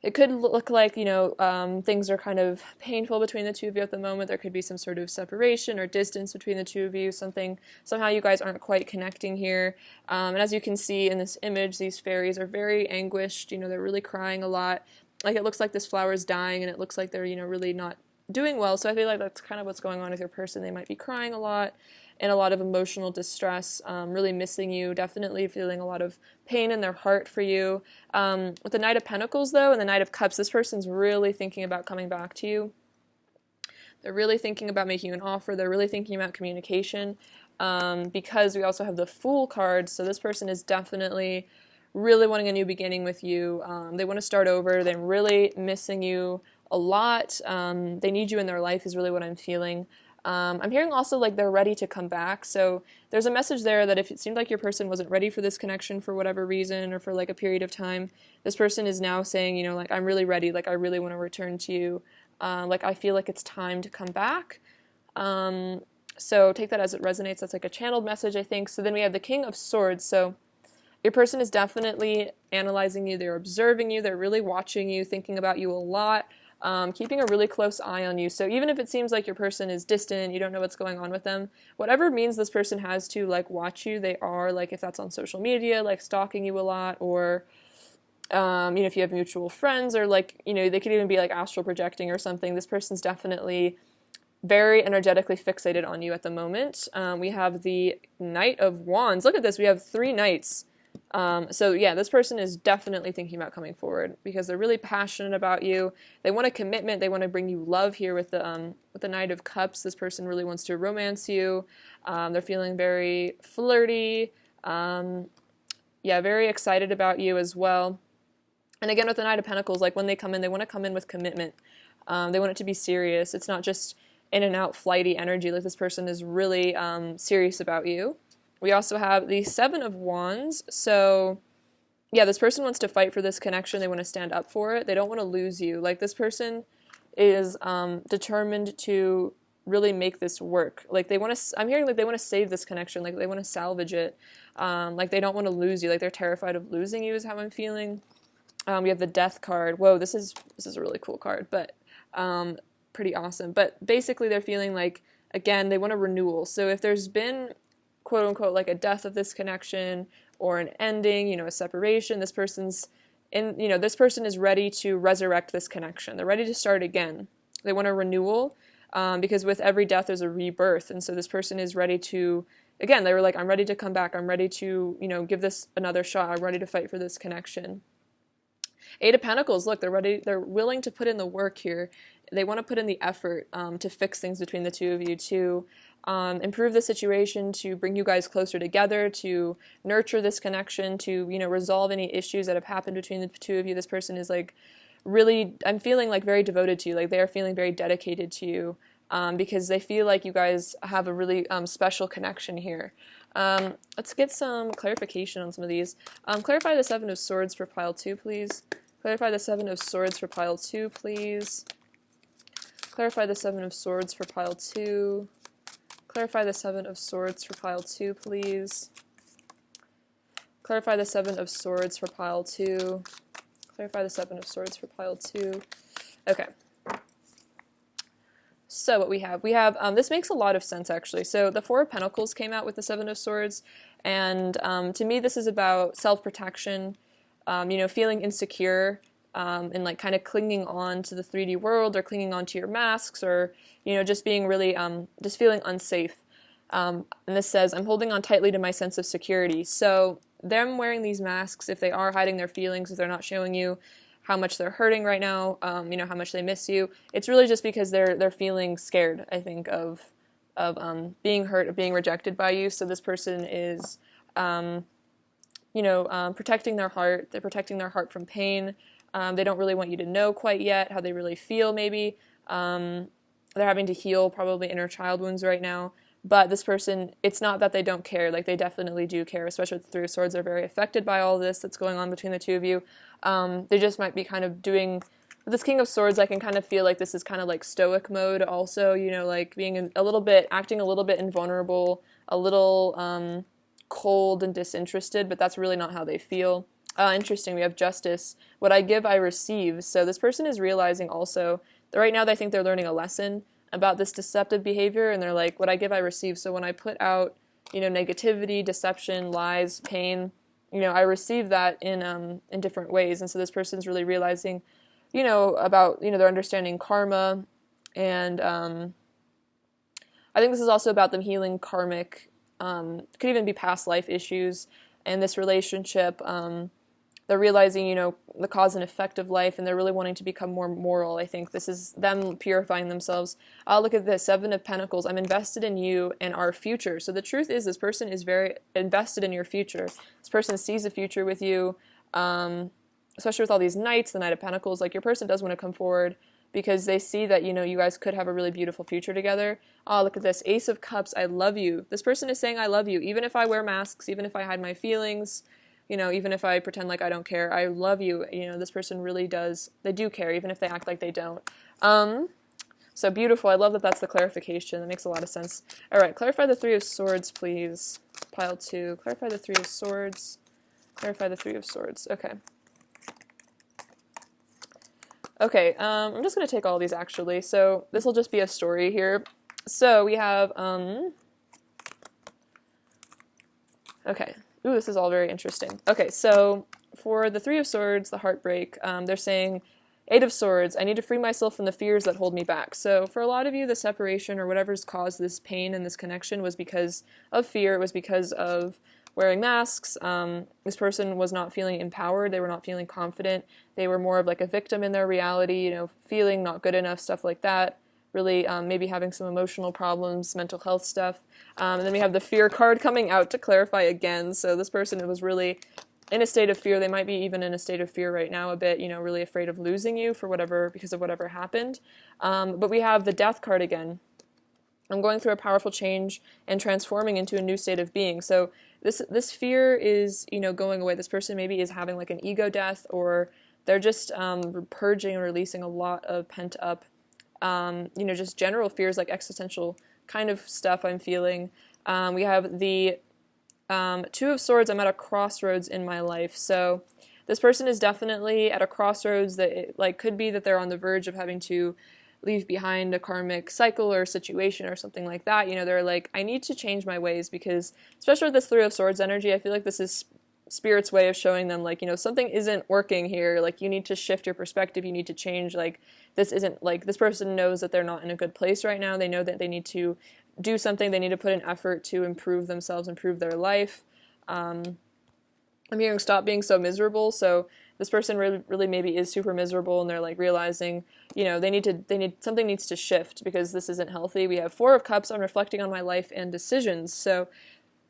[SPEAKER 1] it could look like, things are kind of painful between the two of you at the moment. There could be some sort of separation or distance between the two of you, somehow you guys aren't quite connecting here. And as you can see in this image, these fairies are very anguished, they're really crying a lot. Like, it looks like this flower is dying, and it looks like they're, really not doing well, so I feel like that's kind of what's going on with your person. They might be crying a lot and a lot of emotional distress, really missing you, definitely feeling a lot of pain in their heart for you. With the Knight of Pentacles, though, and the Knight of Cups, this person's really thinking about coming back to you. They're really thinking about making you an offer. They're really thinking about communication, because we also have the Fool card, so this person is definitely really wanting a new beginning with you. They want to start over. They're really missing you a lot. They need you in their life is really what I'm feeling. I'm hearing also like they're ready to come back. So there's a message there that if it seemed like your person wasn't ready for this connection for whatever reason or for like a period of time, this person is now saying, like, I'm really ready. Like, I really want to return to you. Like, I feel like it's time to come back. So take that as it resonates. That's like a channeled message, I think. So then we have the King of Swords. So your person is definitely analyzing you. They're observing you. They're really watching you, thinking about you a lot. Keeping a really close eye on you. So even if it seems like your person is distant, you don't know what's going on with them, whatever means this person has to, like, watch you, they are, like, if that's on social media, like, stalking you a lot, or, if you have mutual friends, or, like, they could even be, like, astral projecting or something. This person's definitely very energetically fixated on you at the moment. We have the Knight of Wands. Look at this. We have 3 knights. So yeah, this person is definitely thinking about coming forward because they're really passionate about you. They want a commitment. They want to bring you love here with the Knight of Cups. This person really wants to romance you. They're feeling very flirty. Very excited about you as well. And again, with the Knight of Pentacles, like, when they come in, they want to come in with commitment. They want it to be serious. It's not just in and out flighty energy. Like, this person is really serious about you. We also have the Seven of Wands. So, yeah, this person wants to fight for this connection. They want to stand up for it. They don't want to lose you. Like, this person is determined to really make this work. Like, they want to, I'm hearing, like, they want to save this connection. Like, they want to salvage it. Like, they don't want to lose you. Like, they're terrified of losing you is how I'm feeling. We have the Death card. Whoa, this is a really cool card, but pretty awesome. But basically, they're feeling like, again, they want a renewal. So if there's been, quote unquote, like a death of this connection or an ending, a separation, this person is ready to resurrect this connection. They're ready to start again. They want a renewal, because with every death there's a rebirth. And so this person is ready to, again, they were like, I'm ready to come back. I'm ready to, give this another shot. I'm ready to fight for this connection. Eight of Pentacles, look, they're willing to put in the work here. They want to put in the effort to fix things between the two of you, to improve the situation, to bring you guys closer together, to nurture this connection, to, resolve any issues that have happened between the two of you. This person is, like, really, I'm feeling like very devoted to you. Like, they are feeling very dedicated to you. because they feel like you guys have a really special connection here. Let's get some clarification on some of these. Clarify the Seven of Swords for pile 2, please. Clarify the Seven of Swords for pile 2, please. Clarify the Seven of Swords for pile 2. Clarify the Seven of Swords for pile 2, please. Clarify the Seven of Swords for pile 2. Clarify the Seven of Swords for pile 2. Okay. So what we have, this makes a lot of sense actually. So the Four of Pentacles came out with the Seven of Swords, and to me this is about self-protection, feeling insecure, and like kind of clinging on to the 3D world, or clinging on to your masks, or, just being really, just feeling unsafe. And this says, I'm holding on tightly to my sense of security. So them wearing these masks, if they are hiding their feelings, if they're not showing you how much they're hurting right now, how much they miss you, it's really just because they're feeling scared, I think, of being hurt, of being rejected by you. So this person is, protecting their heart. They're protecting their heart from pain. They don't really want you to know quite yet how they really feel, maybe. They're having to heal probably inner child wounds right now. But this person, it's not that they don't care. Like, they definitely do care, especially with the Three of Swords. They're very affected by all this that's going on between the two of you. They just might be kind of doing... With this King of Swords, I can kind of feel like this is kind of like stoic mode also, like being acting a little bit invulnerable, a little cold and disinterested, but that's really not how they feel. Interesting, we have Justice. What I give, I receive. So this person is realizing also that right now they think they're learning a lesson about this deceptive behavior, and they're like, what I give, I receive. So when I put out, negativity, deception, lies, pain, I receive that in different ways. And so this person's really realizing, about, they're understanding karma, and I think this is also about them healing karmic, could even be past life issues, and this relationship, they're realizing, the cause and effect of life, and they're really wanting to become more moral. I think this is them purifying themselves. Look at this, Seven of Pentacles. I'm invested in you and our future. So the truth is, this person is very invested in your future. This person sees a future with you, especially with all these knights, the Knight of Pentacles. Like, your person does want to come forward because they see that, you guys could have a really beautiful future together. Look at this, Ace of Cups. I love you. This person is saying, I love you. Even if I wear masks, even if I hide my feelings, even if I pretend like I don't care, I love you. This person really does. They do care, even if they act like they don't. So beautiful. I love that that's the clarification. That makes a lot of sense. All right, clarify the Three of Swords, please. Pile 2. Clarify the Three of Swords. Clarify the Three of Swords. Okay. Okay, I'm just going to take all these, actually. So this will just be a story here. So we have, okay. Ooh, this is all very interesting. Okay, so for the Three of Swords, the heartbreak, they're saying, Eight of Swords, I need to free myself from the fears that hold me back. So for a lot of you, the separation or whatever's caused this pain and this connection was because of fear. It was because of wearing masks. This person was not feeling empowered. They were not feeling confident. They were more of like a victim in their reality, feeling not good enough, stuff like that. Really maybe having some emotional problems, mental health stuff. And then we have the Fear card coming out to clarify again. So this person was really in a state of fear. They might be even in a state of fear right now a bit, really afraid of losing you because of whatever happened. But we have the Death card again. I'm going through a powerful change and transforming into a new state of being. So this fear is, going away. This person maybe is having like an ego death, or they're just purging and releasing a lot of pent up, just general fears, like existential kind of stuff I'm feeling. We have the Two of Swords. I'm at a crossroads in my life. So this person is definitely at a crossroads that it, could be that they're on the verge of having to leave behind a karmic cycle or situation or something like that. They're like, I need to change my ways, because especially with this Three of Swords energy, I feel like this is Spirit's way of showing them, something isn't working here. You need to shift your perspective. You need to change. This isn't, this person knows that they're not in a good place right now. They know that they need to do something. They need to put an effort to improve themselves, improve their life. I'm hearing stop being so miserable. So this person really maybe is super miserable, and they're realizing, something needs to shift because this isn't healthy. We have Four of Cups. I'm reflecting on my life and decisions. So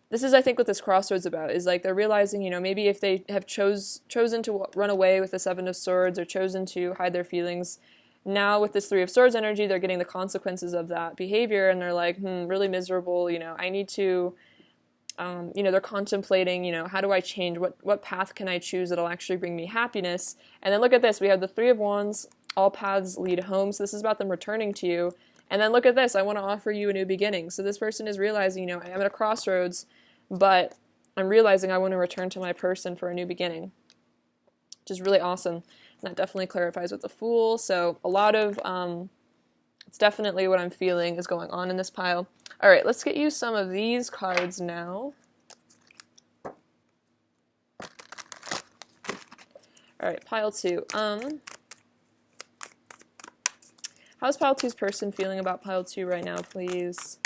[SPEAKER 1] this is, I think, what this crossroads about is they're realizing, maybe if they have chosen to run away with the Seven of Swords, or chosen to hide their feelings, now with this Three of Swords energy, they're getting the consequences of that behavior, and they're like, really miserable, I need to, they're contemplating, how do I change? What path can I choose that'll actually bring me happiness? And then look at this. We have the Three of Wands. All paths lead home. So this is about them returning to you. And then look at this. I want to offer you a new beginning. So this person is realizing, I'm at a crossroads, but I'm realizing I want to return to my person for a new beginning, which is really awesome. And that definitely clarifies with the Fool. So a lot of, it's definitely what I'm feeling is going on in this pile. All right, let's get you some of these cards now. All right, pile 2. How's pile 2's person feeling about pile 2 right now, please?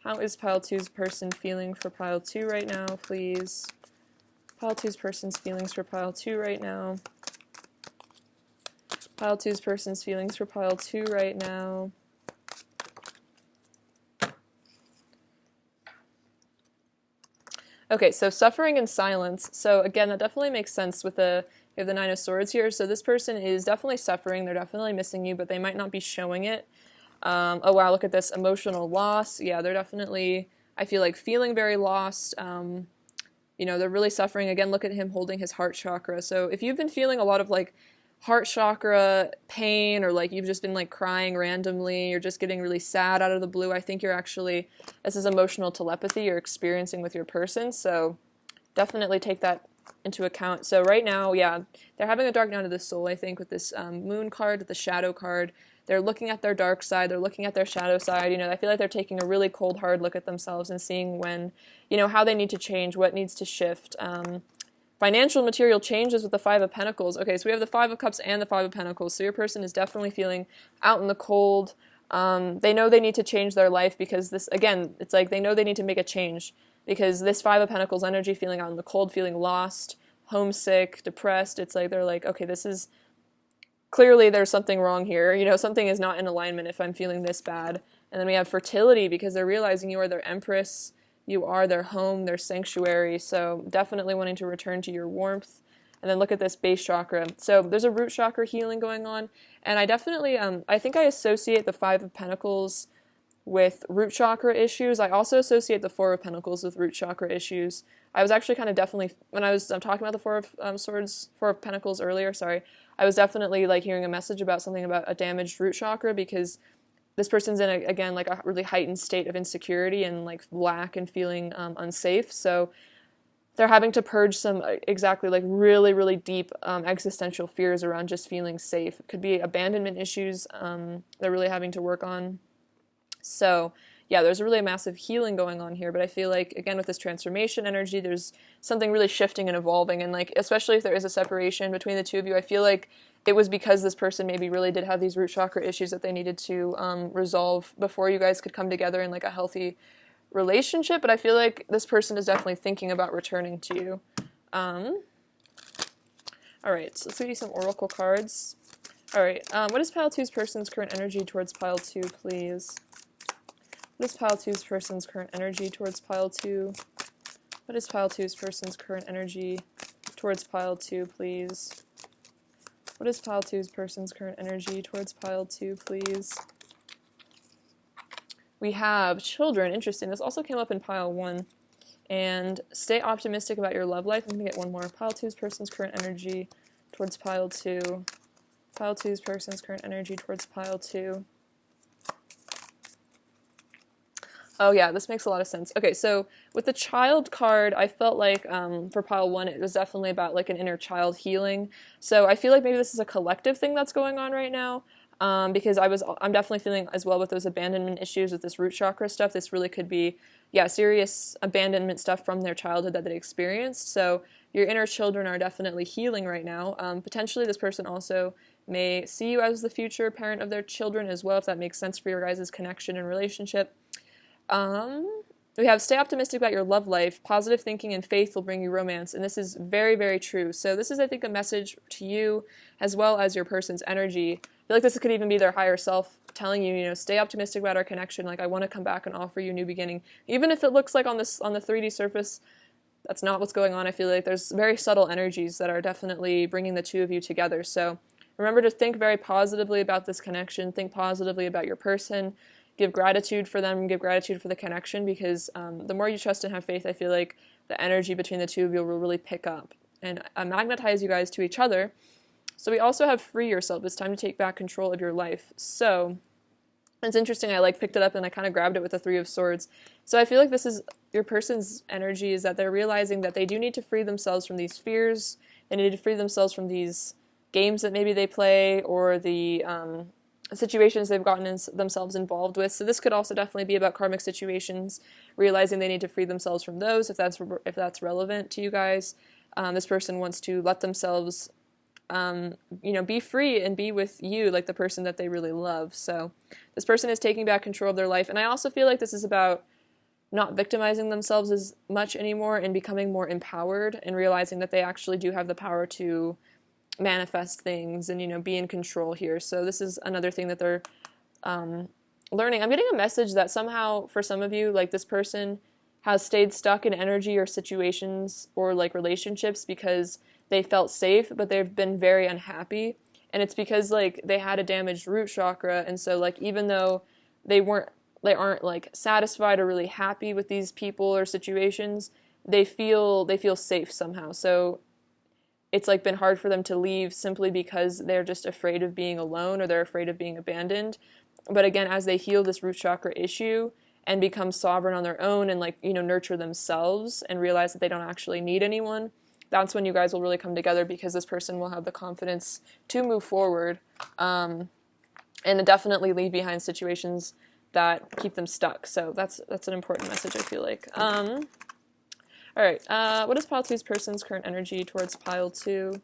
[SPEAKER 1] How is pile 2's person feeling for pile 2 right now, please? Pile 2's person's feelings for pile 2 right now. Pile 2's person's feelings for pile 2 right now. Okay, so suffering and silence. So again, that definitely makes sense with the Nine of Swords here. So this person is definitely suffering. They're definitely missing you, but they might not be showing it. Oh wow, look at this. Emotional loss. Yeah, they're definitely, I feel like, feeling very lost. They're really suffering. Again, look at him holding his heart chakra. So if you've been feeling a lot of like heart chakra pain, or like you've just been like crying randomly, you're just getting really sad out of the blue, I think you're actually, this is emotional telepathy you're experiencing with your person. So definitely take that into account. So right now, yeah, they're having a dark night of the soul, I think, with this moon card, with the shadow card. They're looking at their dark side, they're looking at their shadow side. I feel like they're taking a really cold, hard look at themselves and seeing when, how they need to change, what needs to shift. Financial material changes with the Five of Pentacles. Okay, so we have the Five of Cups and the Five of Pentacles. So your person is definitely feeling out in the cold. They know they need to change their life because this, again, it's like they know they need to make a change because this Five of Pentacles energy, feeling out in the cold, feeling lost, homesick, depressed, it's like they're like, okay, this is, clearly there's something wrong here. Something is not in alignment if I'm feeling this bad. And then we have fertility because they're realizing you are their empress. You are their home, their sanctuary, so definitely wanting to return to your warmth. And then look at this base chakra. So there's a root chakra healing going on, and I definitely, I think I associate the Five of Pentacles with root chakra issues. I also associate the Four of Pentacles with root chakra issues. I was actually kind of definitely, when I was talking about the Four of Pentacles earlier, sorry, I was definitely like hearing a message about something about a damaged root chakra because this person's in, again, like a really heightened state of insecurity and like lack and feeling unsafe. So they're having to purge some exactly like really, really deep existential fears around just feeling safe. It could be abandonment issues they're really having to work on. So yeah, there's really a massive healing going on here. But I feel like, again, with this transformation energy, there's something really shifting and evolving. And like, especially if there is a separation between the two of you, I feel like it was because this person maybe really did have these root chakra issues that they needed to resolve before you guys could come together in like a healthy relationship. But I feel like this person is definitely thinking about returning to you. All right, so let's give you some oracle cards. All right, what is pile 2's person's current energy towards pile 2, please? What is pile 2's person's current energy towards pile 2? What is pile 2's person's current energy towards pile 2, please? What is pile 2's person's current energy towards pile 2, please? We have children. Interesting. This also came up in pile 1. And stay optimistic about your love life. I'm going to get one more. Pile 2's person's current energy towards pile 2. Pile 2's person's current energy towards pile 2. Oh yeah, this makes a lot of sense. Okay, so with the child card, I felt like for pile 1, it was definitely about like an inner child healing. So I feel like maybe this is a collective thing that's going on right now. Because I'm definitely feeling as well with those abandonment issues with this root chakra stuff. This really could be, yeah, serious abandonment stuff from their childhood that they experienced. So your inner children are definitely healing right now. Potentially this person also may see you as the future parent of their children as well, if that makes sense for your guys' connection and relationship. We have stay optimistic about your love life. Positive thinking and faith will bring you romance. And this is very, very true. So this is, I think, a message to you as well as your person's energy. I feel like this could even be their higher self telling you, stay optimistic about our connection. Like, I want to come back and offer you a new beginning. Even if it looks like on the 3D surface, that's not what's going on. I feel like there's very subtle energies that are definitely bringing the two of you together. So Remember to think very positively about this connection, think positively about your person, give gratitude for them, give gratitude for the connection, because the more you trust and have faith, I feel like the energy between the two of you will really pick up and magnetize you guys to each other. So we also have free yourself. It's time to take back control of your life. So it's interesting, I picked it up and I kind of grabbed it with the Three of Swords. So I feel like this is your person's energy, is that they're realizing that they do need to free themselves from these fears. They need to free themselves from these games that maybe they play, or the situations they've gotten themselves involved with. So this could also definitely be about karmic situations, realizing they need to free themselves from those if that's relevant to you guys. This person wants to let themselves be free and be with you, like the person that they really love. So this person is taking back control of their life. And I also feel like this is about not victimizing themselves as much anymore and becoming more empowered and realizing that they actually do have the power to manifest things and, be in control here. So this is another thing that they're learning. I'm getting a message that somehow for some of you, this person has stayed stuck in energy or situations or relationships because they felt safe, but they've been very unhappy. And it's because they had a damaged root chakra. And so even though they aren't satisfied or really happy with these people or situations, they feel safe somehow. So it's been hard for them to leave simply because they're just afraid of being alone or they're afraid of being abandoned. But again, as they heal this root chakra issue and become sovereign on their own and nurture themselves and realize that they don't actually need anyone, that's when you guys will really come together, because this person will have the confidence to move forward and definitely leave behind situations that keep them stuck. So that's an important message, I feel like. All right, what is Pile 2's person's current energy towards Pile 2?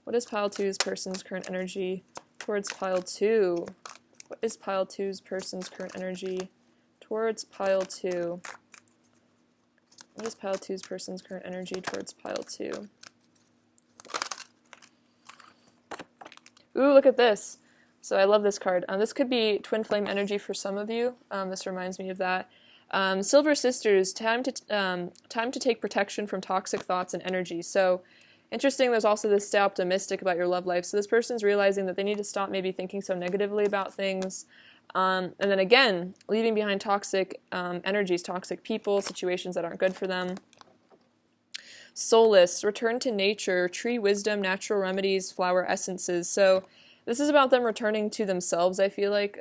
[SPEAKER 1] What is Pile 2's person's current energy towards Pile 2? What is Pile 2's person's current energy towards Pile 2? What is Pile 2's person's current energy towards Pile 2? Ooh, look at this. So I love this card. This could be twin flame energy for some of you. This reminds me of that. Silver Sisters, time to take protection from toxic thoughts and energy. So interesting, there's also this stay optimistic about your love life. So this person's realizing that they need to stop maybe thinking so negatively about things. And then again, leaving behind toxic energies, toxic people, situations that aren't good for them. Soulless, return to nature, tree wisdom, natural remedies, flower essences. So this is about them returning to themselves, I feel like.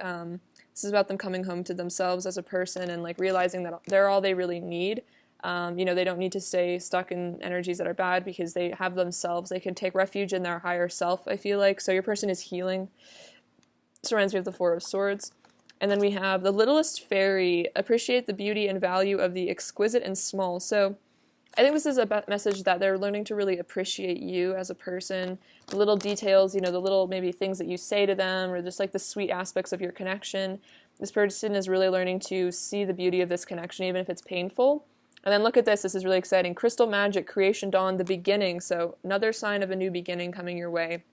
[SPEAKER 1] This is about them coming home to themselves as a person and realizing that they're all they really need. They don't need to stay stuck in energies that are bad because they have themselves. They can take refuge in their higher self, I feel like. So your person is healing. This reminds me of the Four of Swords. And then we have the littlest fairy, appreciate the beauty and value of the exquisite and small. So I think this is a message that they're learning to really appreciate you as a person, the little details, the little maybe things that you say to them, or just the sweet aspects of your connection. This person is really learning to see the beauty of this connection, even if it's painful. And then look at this. This is really exciting. Crystal magic, creation dawn, the beginning. So another sign of a new beginning coming your way.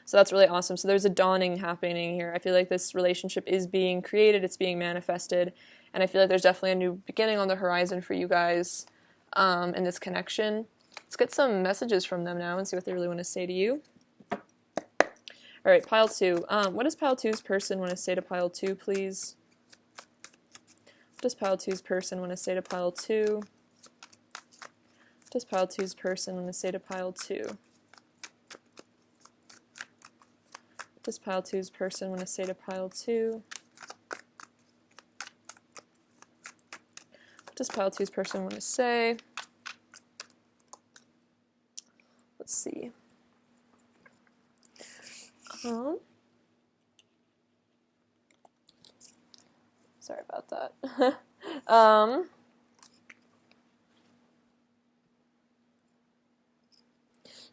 [SPEAKER 1] So that's really awesome. So there's a dawning happening here. I feel like this relationship is being created. It's being manifested. And I feel like there's definitely a new beginning on the horizon for you guys. In this connection. Let's get some messages from them now and see what they really want to say to you. All right, Pile 2. What does Pile 2's person want to say to Pile 2, please? What does Pile 2's person want to say to Pile 2? What does Pile 2's person want to say to Pile 2? What does Pile 2's person want to say to Pile 2? What does Pile 2's person want to say? Let's see. Sorry about that.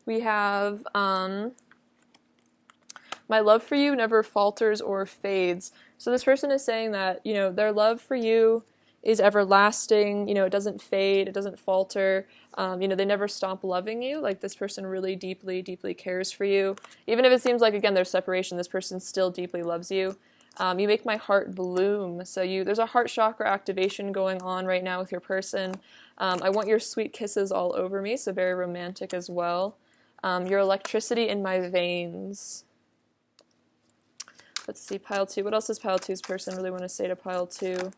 [SPEAKER 1] We have my love for you never falters or fades. So this person is saying that, their love for you is everlasting, it doesn't fade, it doesn't falter, they never stop loving you. This person really deeply, deeply cares for you. Even if it seems like, again, there's separation, this person still deeply loves you. You make my heart bloom. So there's a heart chakra activation going on right now with your person. I want your sweet kisses all over me, so very romantic as well. Your electricity in my veins. Let's see, pile 2. What else does pile 2's person really want to say to pile 2?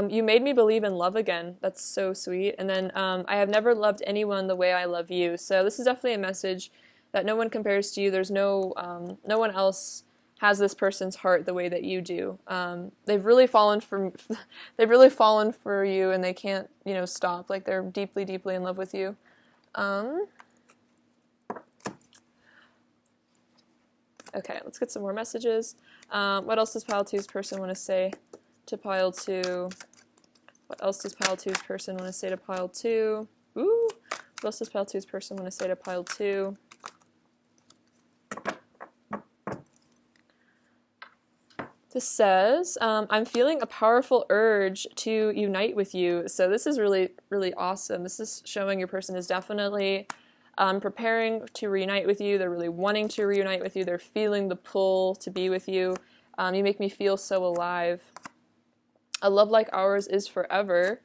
[SPEAKER 1] You made me believe in love again. That's so sweet. And then I have never loved anyone the way I love you. So this is definitely a message that no one compares to you. There's no one else has this person's heart the way that you do. They've really fallen for you, and they can't stop. Like, they're deeply, deeply in love with you. Okay, let's get some more messages. What else does pile 2's person want to say to pile 2? What else does pile 2's person want to say to pile 2? Ooh! What else does pile 2's person want to say to pile 2? This says, I'm feeling a powerful urge to unite with you. So this is really, really awesome. This is showing your person is definitely preparing to reunite with you. They're really wanting to reunite with you. They're feeling the pull to be with you. You make me feel so alive. A love like ours is forever.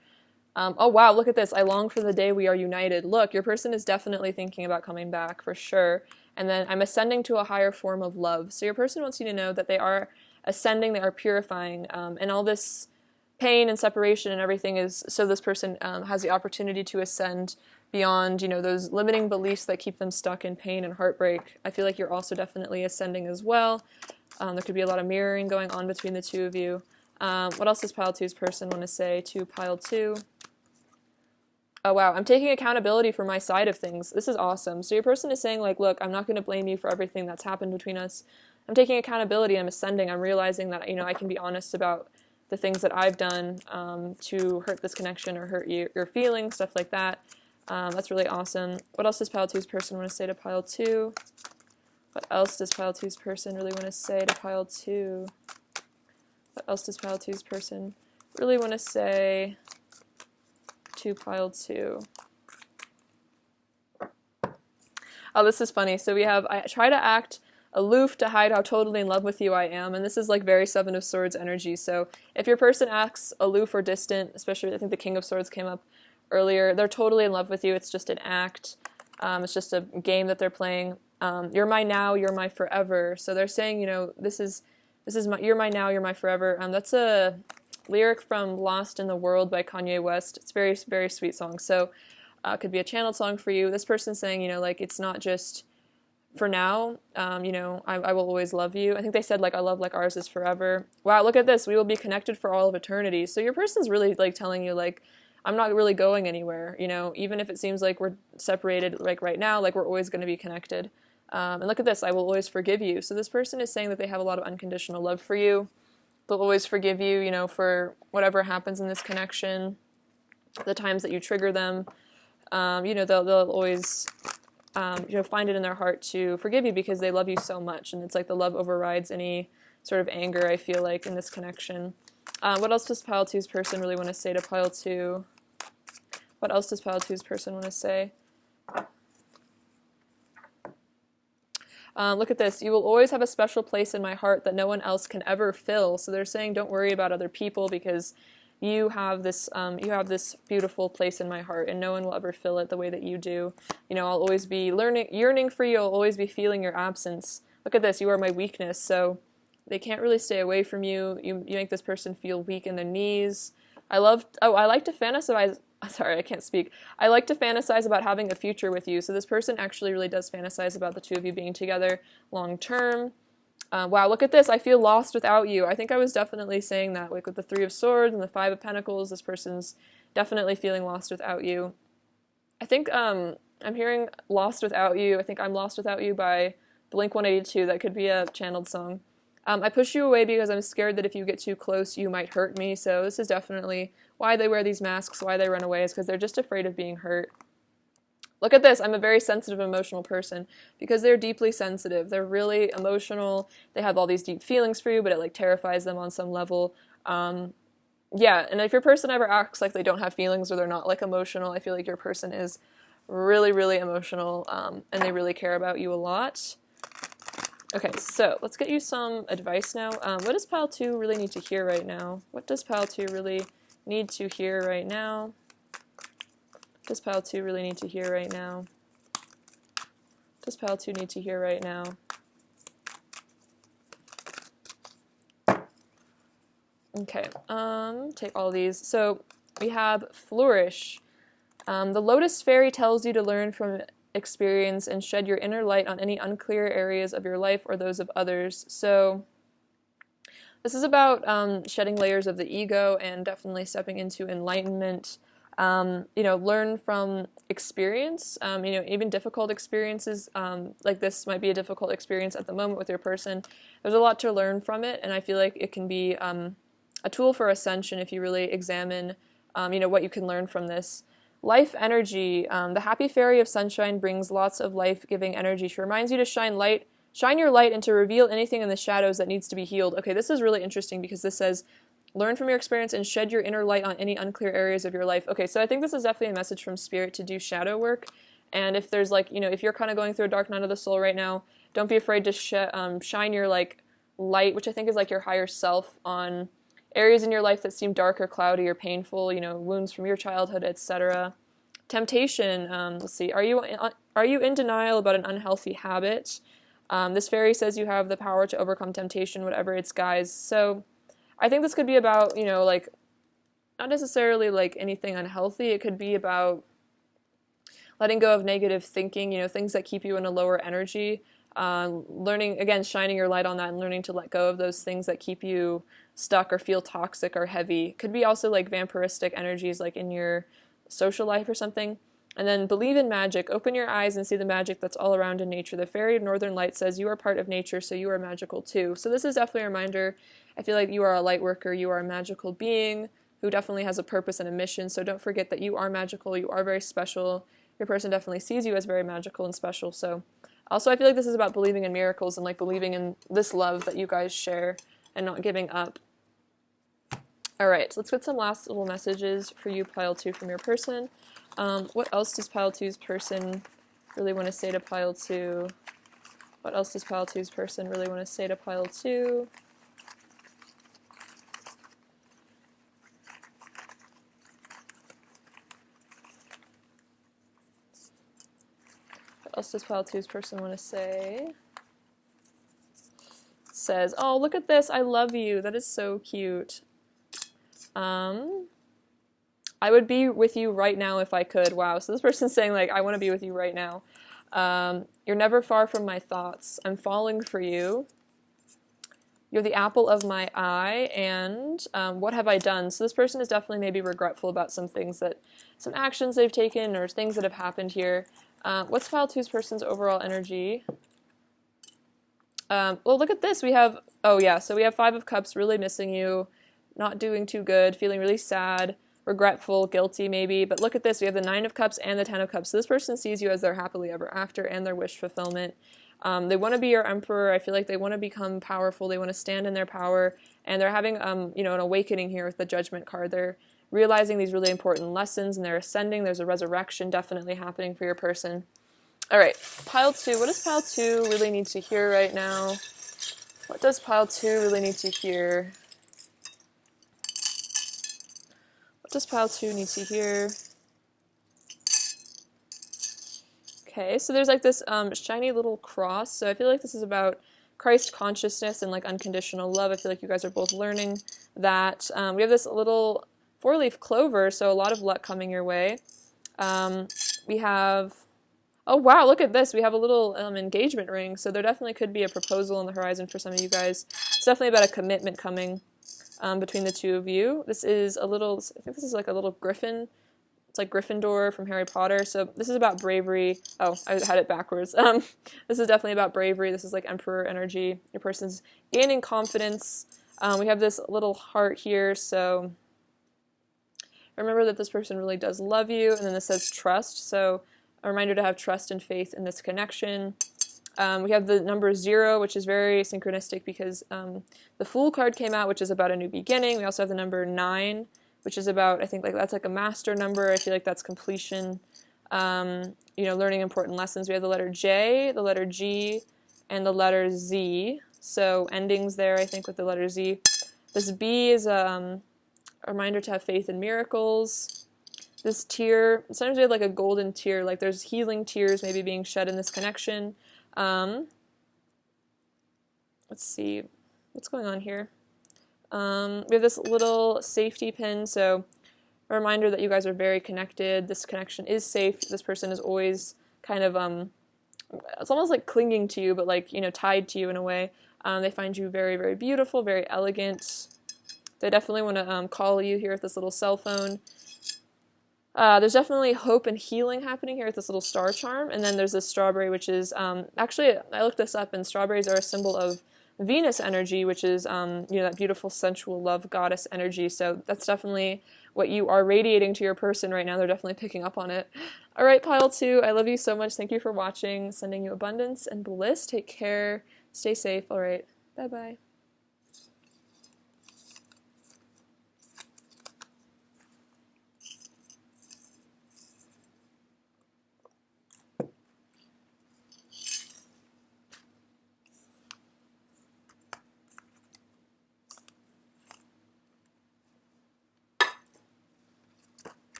[SPEAKER 1] Oh wow, look at this. I long for the day we are united. Look, your person is definitely thinking about coming back for sure. And then I'm ascending to a higher form of love. So your person wants you to know that they are ascending, they are purifying, and all this pain and separation and everything is so this person has the opportunity to ascend beyond, those limiting beliefs that keep them stuck in pain and heartbreak. I feel like you're also definitely ascending as well. There could be a lot of mirroring going on between the two of you. What else does pile 2's person want to say to pile 2? Oh wow, I'm taking accountability for my side of things. This is awesome. So your person is saying, like, look, I'm not going to blame you for everything that's happened between us. I'm taking accountability, I'm ascending, I'm realizing that, I can be honest about the things that I've done to hurt this connection or hurt your feelings, stuff like that. That's really awesome. What else does pile 2's person want to say to pile 2? What else does pile 2's person really want to say to pile 2? What else does pile 2's person really want to say to pile 2? Oh, this is funny. So we have, I try to act aloof to hide how totally in love with you I am, and this is like very Seven of Swords energy. So if your person acts aloof or distant, especially I think the King of Swords came up earlier, they're totally in love with you. It's just an act. It's just a game that they're playing. You're my now, you're my forever. So they're saying, this is my, you're my now, you're my forever. That's a lyric from Lost in the World by Kanye West. It's a very, very sweet song. So it could be a channeled song for you. This person's saying, like, it's not just for now, I will always love you. I think they said, like, a love like ours is forever. Wow, look at this. We will be connected for all of eternity. So your person's really, like, telling you, like, I'm not really going anywhere, even if it seems like we're separated, like, right now, like, we're always going to be connected. And look at this. I will always forgive you. So this person is saying that they have a lot of unconditional love for you. They'll always forgive you, for whatever happens in this connection, the times that you trigger them. They'll always find it in their heart to forgive you because they love you so much. And it's like the love overrides any sort of anger, I feel like, in this connection. What else does pile 2's person really want to say to pile 2? What else does pile 2's person want to say? Look at this. You will always have a special place in my heart that no one else can ever fill. So they're saying don't worry about other people because you have this beautiful place in my heart, and no one will ever fill it the way that you do. I'll always be yearning for you. I'll always be feeling your absence. Look at this. You are my weakness. So they can't really stay away from you. You make this person feel weak in their knees. I like to fantasize. Sorry, I can't speak. I like to fantasize about having a future with you. So this person actually really does fantasize about the two of you being together long term. Wow, look at this. I feel lost without you. I think I was definitely saying that, like with the Three of Swords and the Five of Pentacles, this person's definitely feeling lost without you. I think I'm hearing Lost Without You. I think I'm Lost Without You by Blink-182. That could be a channeled song. I push you away because I'm scared that if you get too close, you might hurt me. So this is definitely why they wear these masks, why they run away, is because they're just afraid of being hurt. Look at this. I'm a very sensitive, emotional person because they're deeply sensitive. They're really emotional. They have all these deep feelings for you, but it like terrifies them on some level. Yeah, and if your person ever acts like they don't have feelings or they're not like emotional, I feel like your person is really, really emotional, and they really care about you a lot. Okay, so let's get you some advice now. What does pile 2 really need to hear right now? What does pile 2 really need to hear right now? What does pile 2 really need to hear right now? What does pile 2 need to hear right now? Okay, take all these. So we have flourish. The lotus fairy tells you to learn from experience and shed your inner light on any unclear areas of your life or those of others. So this is about shedding layers of the ego and definitely stepping into enlightenment. Learn from experience, even difficult experiences, like this might be a difficult experience at the moment with your person. There's a lot to learn from it, and I feel like it can be a tool for ascension if you really examine, what you can learn from this. Life energy. The happy fairy of sunshine brings lots of life-giving energy. She reminds you to shine your light and to reveal anything in the shadows that needs to be healed. Okay, this is really interesting because this says, learn from your experience and shed your inner light on any unclear areas of your life. Okay, so I think this is definitely a message from Spirit to do shadow work. And if there's if you're kind of going through a dark night of the soul right now, don't be afraid to shine your light, which I think is your higher self, on areas in your life that seem dark or cloudy or painful, wounds from your childhood, etc. Temptation, let's see, are you in denial about an unhealthy habit? This fairy says you have the power to overcome temptation, whatever its guise. So I think this could be about, not necessarily anything unhealthy. It could be about letting go of negative thinking, things that keep you in a lower energy. Learning, again, shining your light on that and learning to let go of those things that keep you stuck or feel toxic or heavy. Could be also vampiristic energies in your social life or something. And then believe in magic. Open your eyes and see the magic that's all around in nature. The fairy of northern light says you are part of nature, so you are magical too. So this is definitely a reminder. I feel like you are a light worker. You are a magical being who definitely has a purpose and a mission. So don't forget that you are magical. You are very special. Your person definitely sees you as very magical and special. So also I feel like this is about believing in miracles and believing in this love that you guys share and not giving up. Alright, so let's get some last little messages for you, pile 2, from your person. What else does pile 2's person really want to say to pile 2? What else does pile 2's person really want to say to pile 2? What else does pile 2's person want to say? Says, oh, look at this, I love you. That is so cute. I would be with you right now if I could. Wow, so this person's saying I want to be with you right now. You're never far from my thoughts. I'm falling for you. You're the apple of my eye, and what have I done? So this person is definitely maybe regretful about some actions they've taken or things that have happened here. What's pile 2's person's overall energy? Well, look at this. We have, so we have 5 of Cups, really missing you, not doing too good, feeling really sad, regretful, guilty maybe. But look at this. We have the 9 of Cups and the 10 of Cups. So this person sees you as their happily ever after and their wish fulfillment. They want to be your emperor. I feel like they want to become powerful. They want to stand in their power. And they're having, an awakening here with the Judgment card. They're realizing these really important lessons and they're ascending. There's a resurrection definitely happening for your person. All right, pile 2. What does pile 2 really need to hear right now? What does pile 2 really need to hear? What does pile 2 need to hear? Okay, so there's this shiny little cross. So I feel like this is about Christ consciousness and unconditional love. I feel like you guys are both learning that. We have this little 4-leaf clover, so a lot of luck coming your way. We have, oh wow, look at this. We have a little engagement ring, so there definitely could be a proposal on the horizon for some of you guys. It's definitely about a commitment coming between the two of you. This is I think this is a little griffin. It's like Gryffindor from Harry Potter. So this is about bravery. Oh, I had it backwards. This is definitely about bravery. This is Emperor energy. Your person's gaining confidence. We have this little heart here, so remember that this person really does love you. And then this says trust, so a reminder to have trust and faith in this connection. We have the number 0, which is very synchronistic because the Fool card came out, which is about a new beginning. We also have the number 9, which is about, I think that's a master number. I feel like that's completion, learning important lessons. We have the letter J, the letter G, and the letter Z. So endings there, I think, with the letter Z. This B is A reminder to have faith in miracles. This tear, sometimes we have like a golden tear, like there's healing tears maybe being shed in this connection. Let's see, what's going on here? We have this little safety pin, so a reminder that you guys are very connected. This connection is safe. This person is always kind of, it's almost like clinging to you, but like, you know, tied to you in a way. They find you very, very beautiful, very elegant. They definitely want to call you here with this little cell phone. There's definitely hope and healing happening here with this little star charm. And then there's this strawberry, which is, actually, I looked this up, and strawberries are a symbol of Venus energy, which is, you know, that beautiful, sensual love goddess energy. So that's definitely what you are radiating to your person right now. They're definitely picking up on it. All right, pile 2, I love you so much. Thank you for watching. Sending you abundance and bliss. Take care. Stay safe. All right. Bye-bye.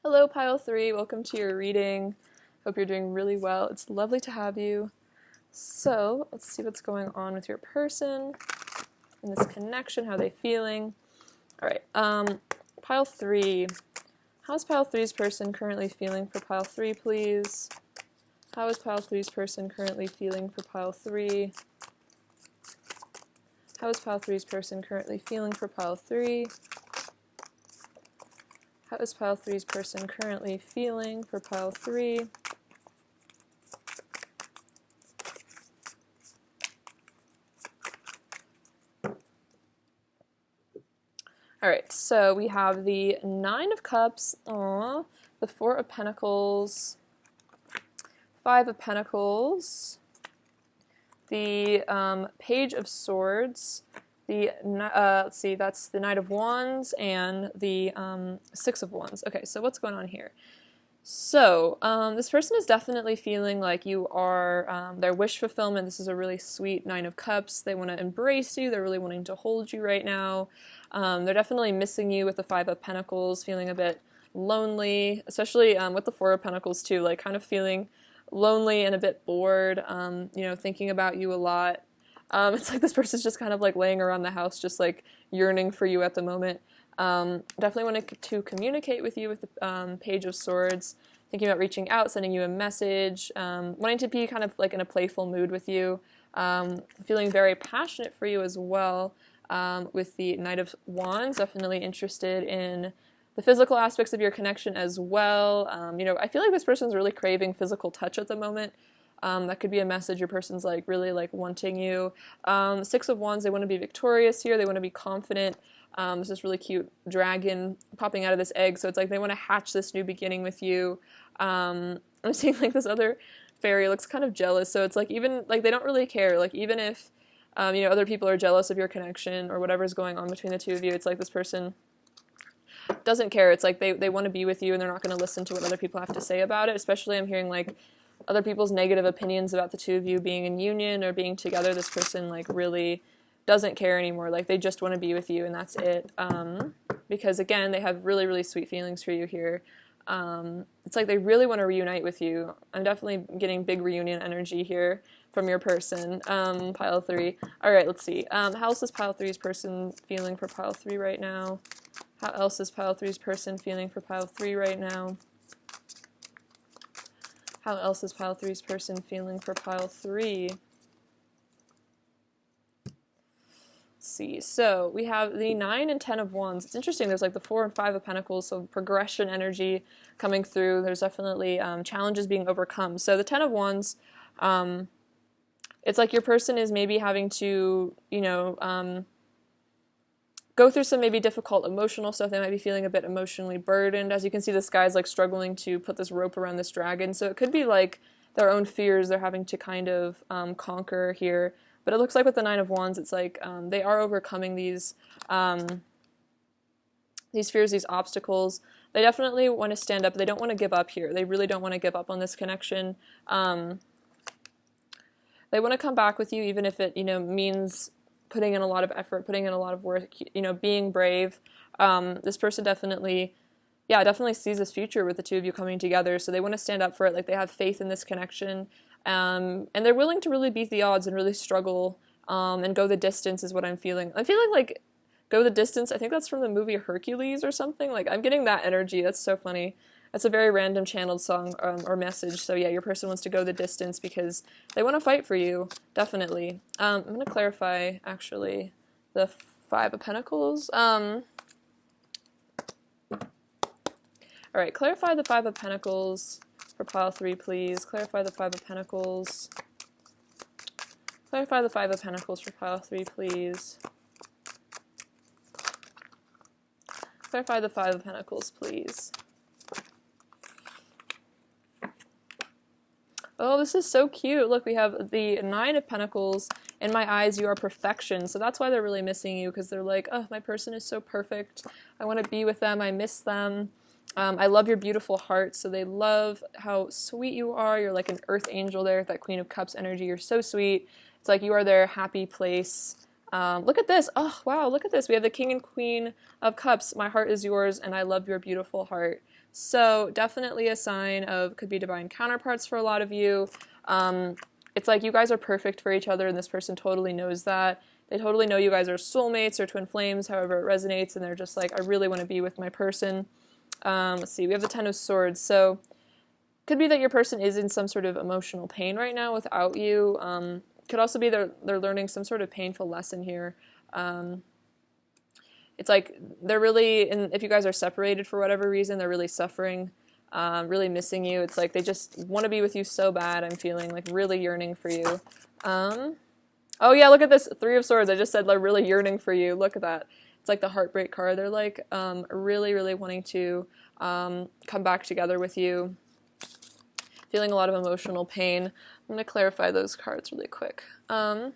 [SPEAKER 1] Hello, pile 3. Welcome to your reading. Hope you're doing really well. It's lovely to have you. So, let's see what's going on with your person in this connection. How are they feeling? All right. Pile 3. How's pile 3's person currently feeling for pile 3, please? How is pile 3's person currently feeling for pile 3? How is pile 3's person currently feeling for pile 3? How is pile 3's person currently feeling for pile 3? All right, so we have the 9 of Cups, the 4 of Pentacles, 5 of Pentacles, the Page of Swords, the let's see, that's the Knight of Wands, and the 6 of Wands. Okay, so what's going on here? So this person is definitely feeling like you are their wish fulfillment. This is a really sweet 9 of Cups. They want to embrace you. They're really wanting to hold you right now. They're definitely missing you with the 5 of Pentacles, feeling a bit lonely, especially with the Four of Pentacles too, like kind of feeling lonely and a bit bored, you know, thinking about you a lot. It's like this person's just kind of like laying around the house, just like yearning for you at the moment. Definitely want to communicate with you with the Page of Swords, thinking about reaching out, sending you a message, wanting to be kind of like in a playful mood with you, feeling very passionate for you as well, with the Knight of Wands, definitely interested in the physical aspects of your connection as well. You know, I feel like this person's really craving physical touch at the moment. That could be a message your person's like really like wanting you. Six of Wands, they want to be victorious here. They want to be confident. There's this really cute dragon popping out of this egg, so it's like they want to hatch this new beginning with you. I'm seeing like this other fairy looks kind of jealous, so it's like even like they don't really care. Like even if you know, other people are jealous of your connection or whatever's going on between the two of you, it's like this person doesn't care. It's like they want to be with you and they're not going to listen to what other people have to say about it. Especially I'm hearing like other people's negative opinions about the two of you being in union or being together. This person like really doesn't care anymore. Like they just want to be with you and that's it. Because again, they have really, really sweet feelings for you here. It's like they really want to reunite with you. I'm definitely getting big reunion energy here from your person. Pile 3. Alright, let's see. How else is Pile 3's person feeling for Pile 3 right now? How else is Pile 3's person feeling for Pile 3 right now? How else is Pile 3's person feeling for Pile 3? Let's see. So we have the 9 and 10 of Wands. It's interesting. There's like the 4 and 5 of Pentacles, so progression energy coming through. There's definitely challenges being overcome. So the 10 of Wands, it's like your person is maybe having to, you know, go through some maybe difficult emotional stuff. They might be feeling a bit emotionally burdened. As you can see, this guy's like struggling to put this rope around this dragon. So it could be like their own fears they're having to kind of conquer here. But it looks like with the 9 of Wands, it's like they are overcoming these fears, these obstacles. They definitely want to stand up. They don't want to give up here. They really don't want to give up on this connection. They want to come back with you, even if it, you know, means putting in a lot of effort, putting in a lot of work, you know, being brave. This person definitely sees this future with the two of you coming together, so they want to stand up for it. Like they have faith in this connection, and they're willing to really beat the odds and really struggle and go the distance is what I'm feeling. I'm feeling like go the distance. I think that's from the movie Hercules or something. Like I'm getting that energy. That's so funny. That's a very random channeled song or message. So yeah, your person wants to go the distance because they want to fight for you, definitely. I'm going to clarify, actually, the 5 of Pentacles. Alright, clarify the 5 of Pentacles for Pile 3, please. Clarify the 5 of Pentacles. Clarify the 5 of Pentacles for Pile 3, please. Clarify the 5 of Pentacles, please. Oh, this is so cute. Look, we have the 9 of Pentacles. In my eyes, you are perfection. So that's why they're really missing you, because they're like, oh, my person is so perfect. I want to be with them. I miss them. I love your beautiful heart. So they love how sweet you are. You're like an earth angel there, that Queen of Cups energy. You're so sweet. It's like you are their happy place. Look at this. Oh, wow, look at this. We have the King and Queen of Cups. My heart is yours, and I love your beautiful heart. So definitely a sign of, could be divine counterparts for a lot of you. It's like you guys are perfect for each other, and this person totally knows that. They totally know you guys are soulmates or twin flames, however it resonates, and they're just like, I really want to be with my person. Let's see, we have the 10 of Swords. So could be that your person is in some sort of emotional pain right now without you. Could also be they're learning some sort of painful lesson here. It's like they're really, and if you guys are separated for whatever reason, they're really suffering, really missing you. It's like they just want to be with you so bad. I'm feeling like really yearning for you. Oh yeah, look at this 3 of Swords. I just said they're really yearning for you. Look at that. It's like the heartbreak card. They're like really, really wanting to come back together with you. Feeling a lot of emotional pain. I'm going to clarify those cards really quick. I'm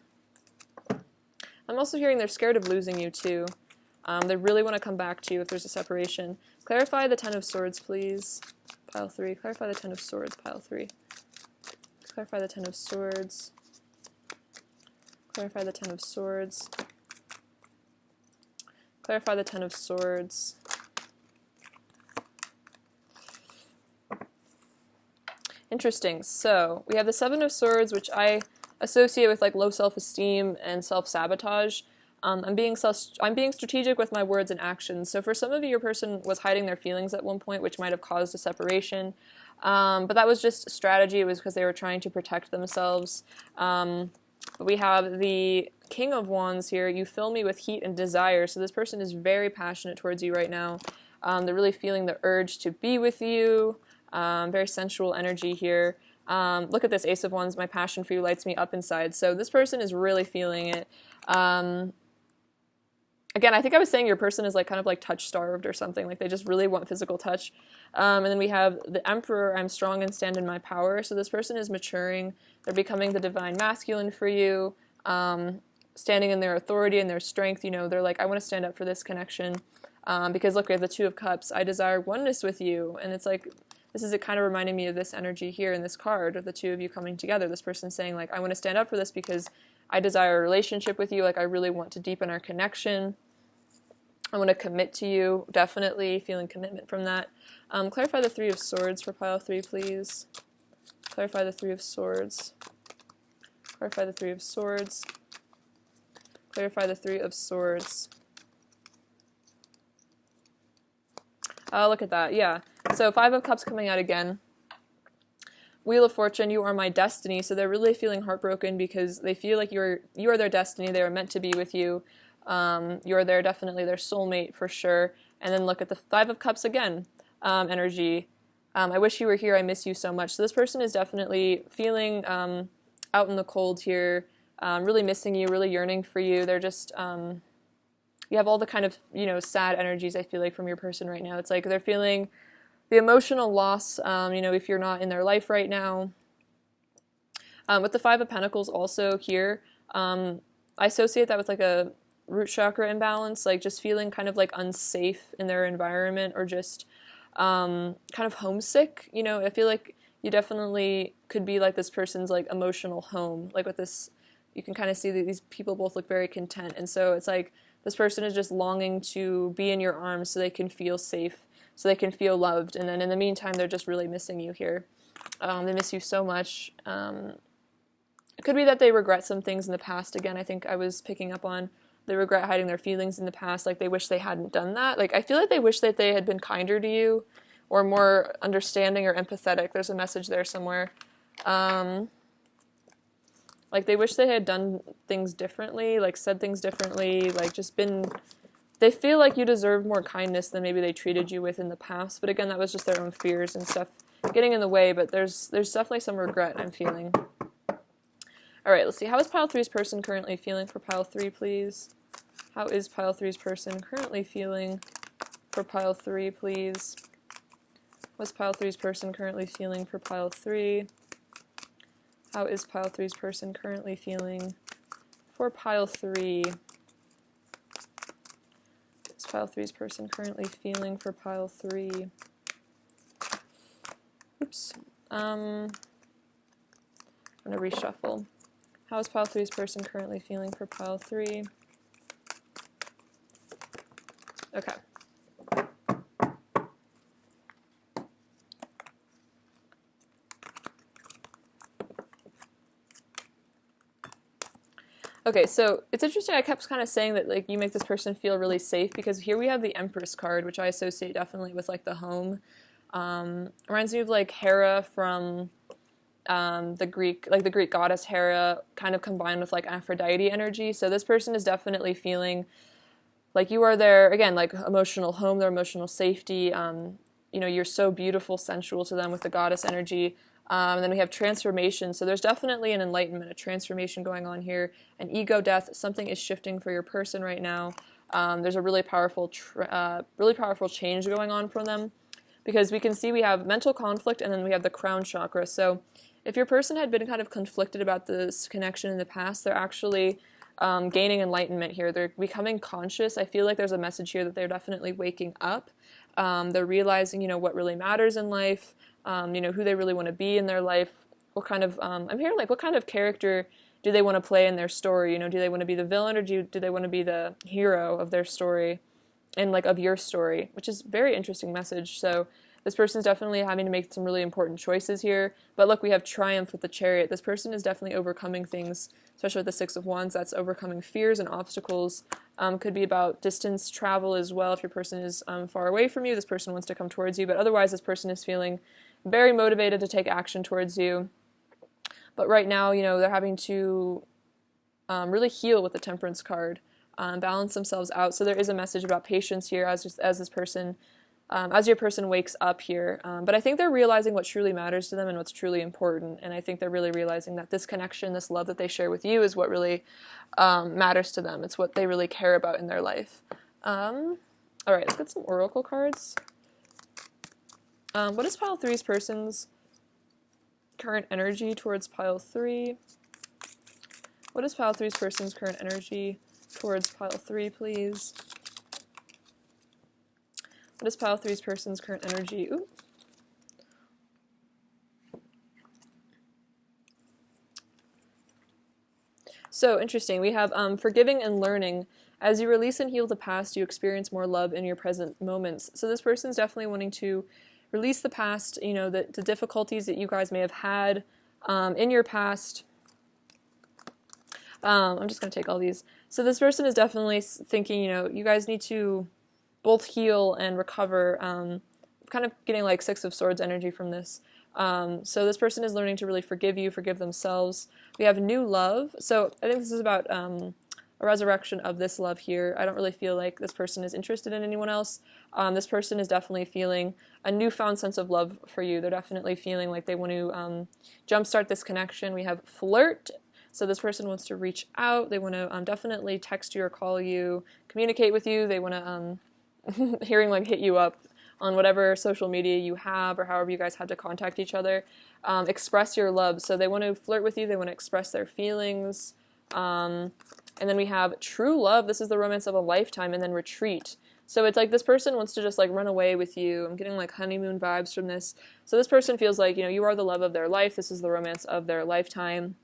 [SPEAKER 1] also hearing they're scared of losing you too. They really want to come back to you if there's a separation. Clarify the 10 of Swords, please. Pile 3. Clarify the 10 of Swords, Pile 3. Clarify the 10 of Swords. Clarify the 10 of Swords. Clarify the 10 of Swords. Interesting. So we have the Seven of Swords, which I associate with like low self-esteem and self-sabotage. I'm being strategic with my words and actions. So for some of you, your person was hiding their feelings at one point, which might have caused a separation. But that was just strategy. It was because they were trying to protect themselves. We have the King of Wands here. You fill me with heat and desire. So this person is very passionate towards you right now. They're really feeling the urge to be with you. Very sensual energy here. Look at this Ace of Wands. My passion for you lights me up inside. So this person is really feeling it. Again, I think I was saying your person is like kind of like touch starved or something. Like they just really want physical touch. And then we have the Emperor. I'm strong and stand in my power. So this person is maturing. They're becoming the divine masculine for you. Standing in their authority and their strength. You know, they're like, I want to stand up for this connection. Because look, we have the Two of Cups. I desire oneness with you. And it's like, this is kind of reminding me of this energy here in this card of the two of you coming together. This person saying like, I want to stand up for this because I desire a relationship with you. Like I really want to deepen our connection. I want to commit to you, definitely feeling commitment from that. Clarify the Three of Swords for pile 3, please. Clarify the Three of Swords. Clarify the Three of Swords. Clarify the Three of Swords. Look at that, yeah. So Five of Cups coming out again. Wheel of Fortune, you are my destiny. So they're really feeling heartbroken because they feel like you are their destiny. They are meant to be with you. You're definitely their soulmate for sure. And then look at the Five of Cups again, energy. I wish you were here, I miss you so much. So this person is definitely feeling out in the cold here, really missing you, really yearning for you. They're just, you have all the kind of, you know, sad energies I feel like from your person right now. It's like they're feeling the emotional loss, you know, if you're not in their life right now. With the Five of Pentacles also here, I associate that with like a root chakra imbalance, like just feeling kind of like unsafe in their environment or just kind of homesick. You know, I feel like you definitely could be like this person's like emotional home. Like with this, you can kind of see that these people both look very content. And so it's like this person is just longing to be in your arms so they can feel safe, so they can feel loved. And then in the meantime, they're just really missing you here. They miss you so much. It could be that they regret some things in the past. Again, I think I was picking up on they regret hiding their feelings in the past, like they wish they hadn't done that. Like I feel like they wish that they had been kinder to you or more understanding or empathetic. There's a message there somewhere. Like they wish they had done things differently, like said things differently, like just been, they feel like you deserve more kindness than maybe they treated you with in the past. But again, that was just their own fears and stuff getting in the way, but there's definitely some regret I'm feeling. All right, let's see. How is pile 3's person currently feeling for pile 3, please? How is pile 3's person currently feeling for pile 3, please? What's pile 3's person currently feeling for pile 3? How is pile 3's person currently feeling for pile 3? What's pile 3's person currently feeling for pile 3? Oops. I'm going to reshuffle. How is pile 3's person currently feeling for pile 3? Okay. Okay, so it's interesting, I kept kind of saying that like you make this person feel really safe because here we have the Empress card, which I associate definitely with like the home. Reminds me of like Hera from the Greek goddess Hera, kind of combined with like Aphrodite energy. So this person is definitely feeling like you are their, again, like emotional home, their emotional safety. You know, you're so beautiful, sensual to them with the goddess energy. And then we have transformation. So there's definitely an enlightenment, a transformation going on here. An ego death, something is shifting for your person right now. There's a really powerful change going on for them. Because we can see we have mental conflict and then we have the crown chakra. So if your person had been kind of conflicted about this connection in the past, they're actually gaining enlightenment here. They're becoming conscious. I feel like there's a message here that they're definitely waking up. They're realizing, you know, what really matters in life, you know, who they really want to be in their life. What kind of, I'm hearing like, what kind of character do they want to play in their story? You know, do they want to be the villain or do they want to be the hero of their story? And like of your story, which is a very interesting message. So This person's definitely having to make some really important choices here. But look, we have triumph with the Chariot. This person is definitely overcoming things, especially with the Six of Wands. That's overcoming fears and obstacles. Could be about distance travel as well. If your person is far away from you, this person wants to come towards you. But otherwise, this person is feeling very motivated to take action towards you. But right now, they're having to really heal with the Temperance card, balance themselves out. So there is a message about patience here as this person, as your person wakes up here. But I think they're realizing what truly matters to them and what's truly important. And I think they're really realizing that this connection, this love that they share with you is what really matters to them. It's what they really care about in their life. All right, let's get some oracle cards. What is pile 3's person's current energy towards pile 3? What is pile 3's person's current energy towards pile 3, please? What is pile 3's person's current energy? Ooh. So interesting. We have forgiving and learning. As you release and heal the past, you experience more love in your present moments. So this person's definitely wanting to release the past, the difficulties that you guys may have had in your past. I'm just going to take all these. So this person is definitely thinking, you guys need to both heal and recover, kind of getting like Six of Swords energy from this. So this person is learning to really forgive you, forgive themselves. We have new love. So I think this is about a resurrection of this love here. I don't really feel like this person is interested in anyone else. This person is definitely feeling a newfound sense of love for you. They're definitely feeling like they want to jumpstart this connection. We have flirt. So this person wants to reach out. They want to definitely text you or call you, communicate with you. They want to hit you up on whatever social media you have or however you guys have to contact each other. Express your love. So they want to flirt with you. They want to express their feelings. And then we have true love. This is the romance of a lifetime. And then retreat. So it's like this person wants to just like run away with you. I'm getting like honeymoon vibes from this. So this person feels like, you are the love of their life. This is the romance of their lifetime.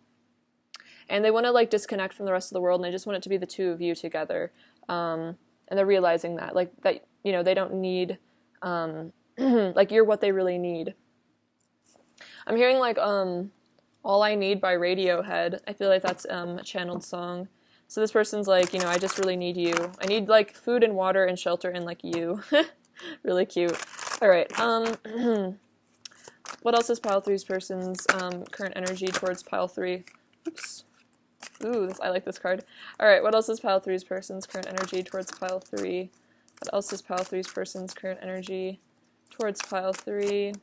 [SPEAKER 1] And they want to like disconnect from the rest of the world, and they just want it to be the two of you together. And they're realizing that, they don't need, like you're what they really need. I'm hearing like All I Need by Radiohead. I feel like that's a channeled song. So this person's like, I just really need you. I need like food and water and shelter and like you. Really cute. All right. What else is pile 3's person's current energy towards pile 3? Oops. Ooh, I like this card. All right. What else is pile 3's person's current energy towards pile 3? What else is pile 3's person's current energy towards pile 3?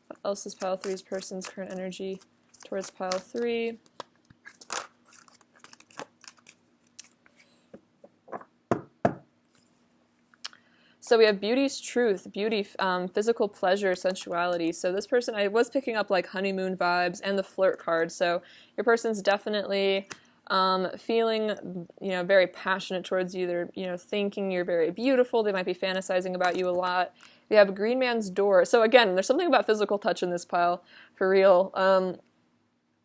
[SPEAKER 1] What else is pile 3's person's current energy towards pile 3? So we have beauty's truth, beauty, physical pleasure, sensuality. So this person, I was picking up like honeymoon vibes and the flirt card. So your person's definitely feeling, very passionate towards you. They're, thinking you're very beautiful. They might be fantasizing about you a lot. We have Green Man's Door. So again, there's something about physical touch in this pile, for real.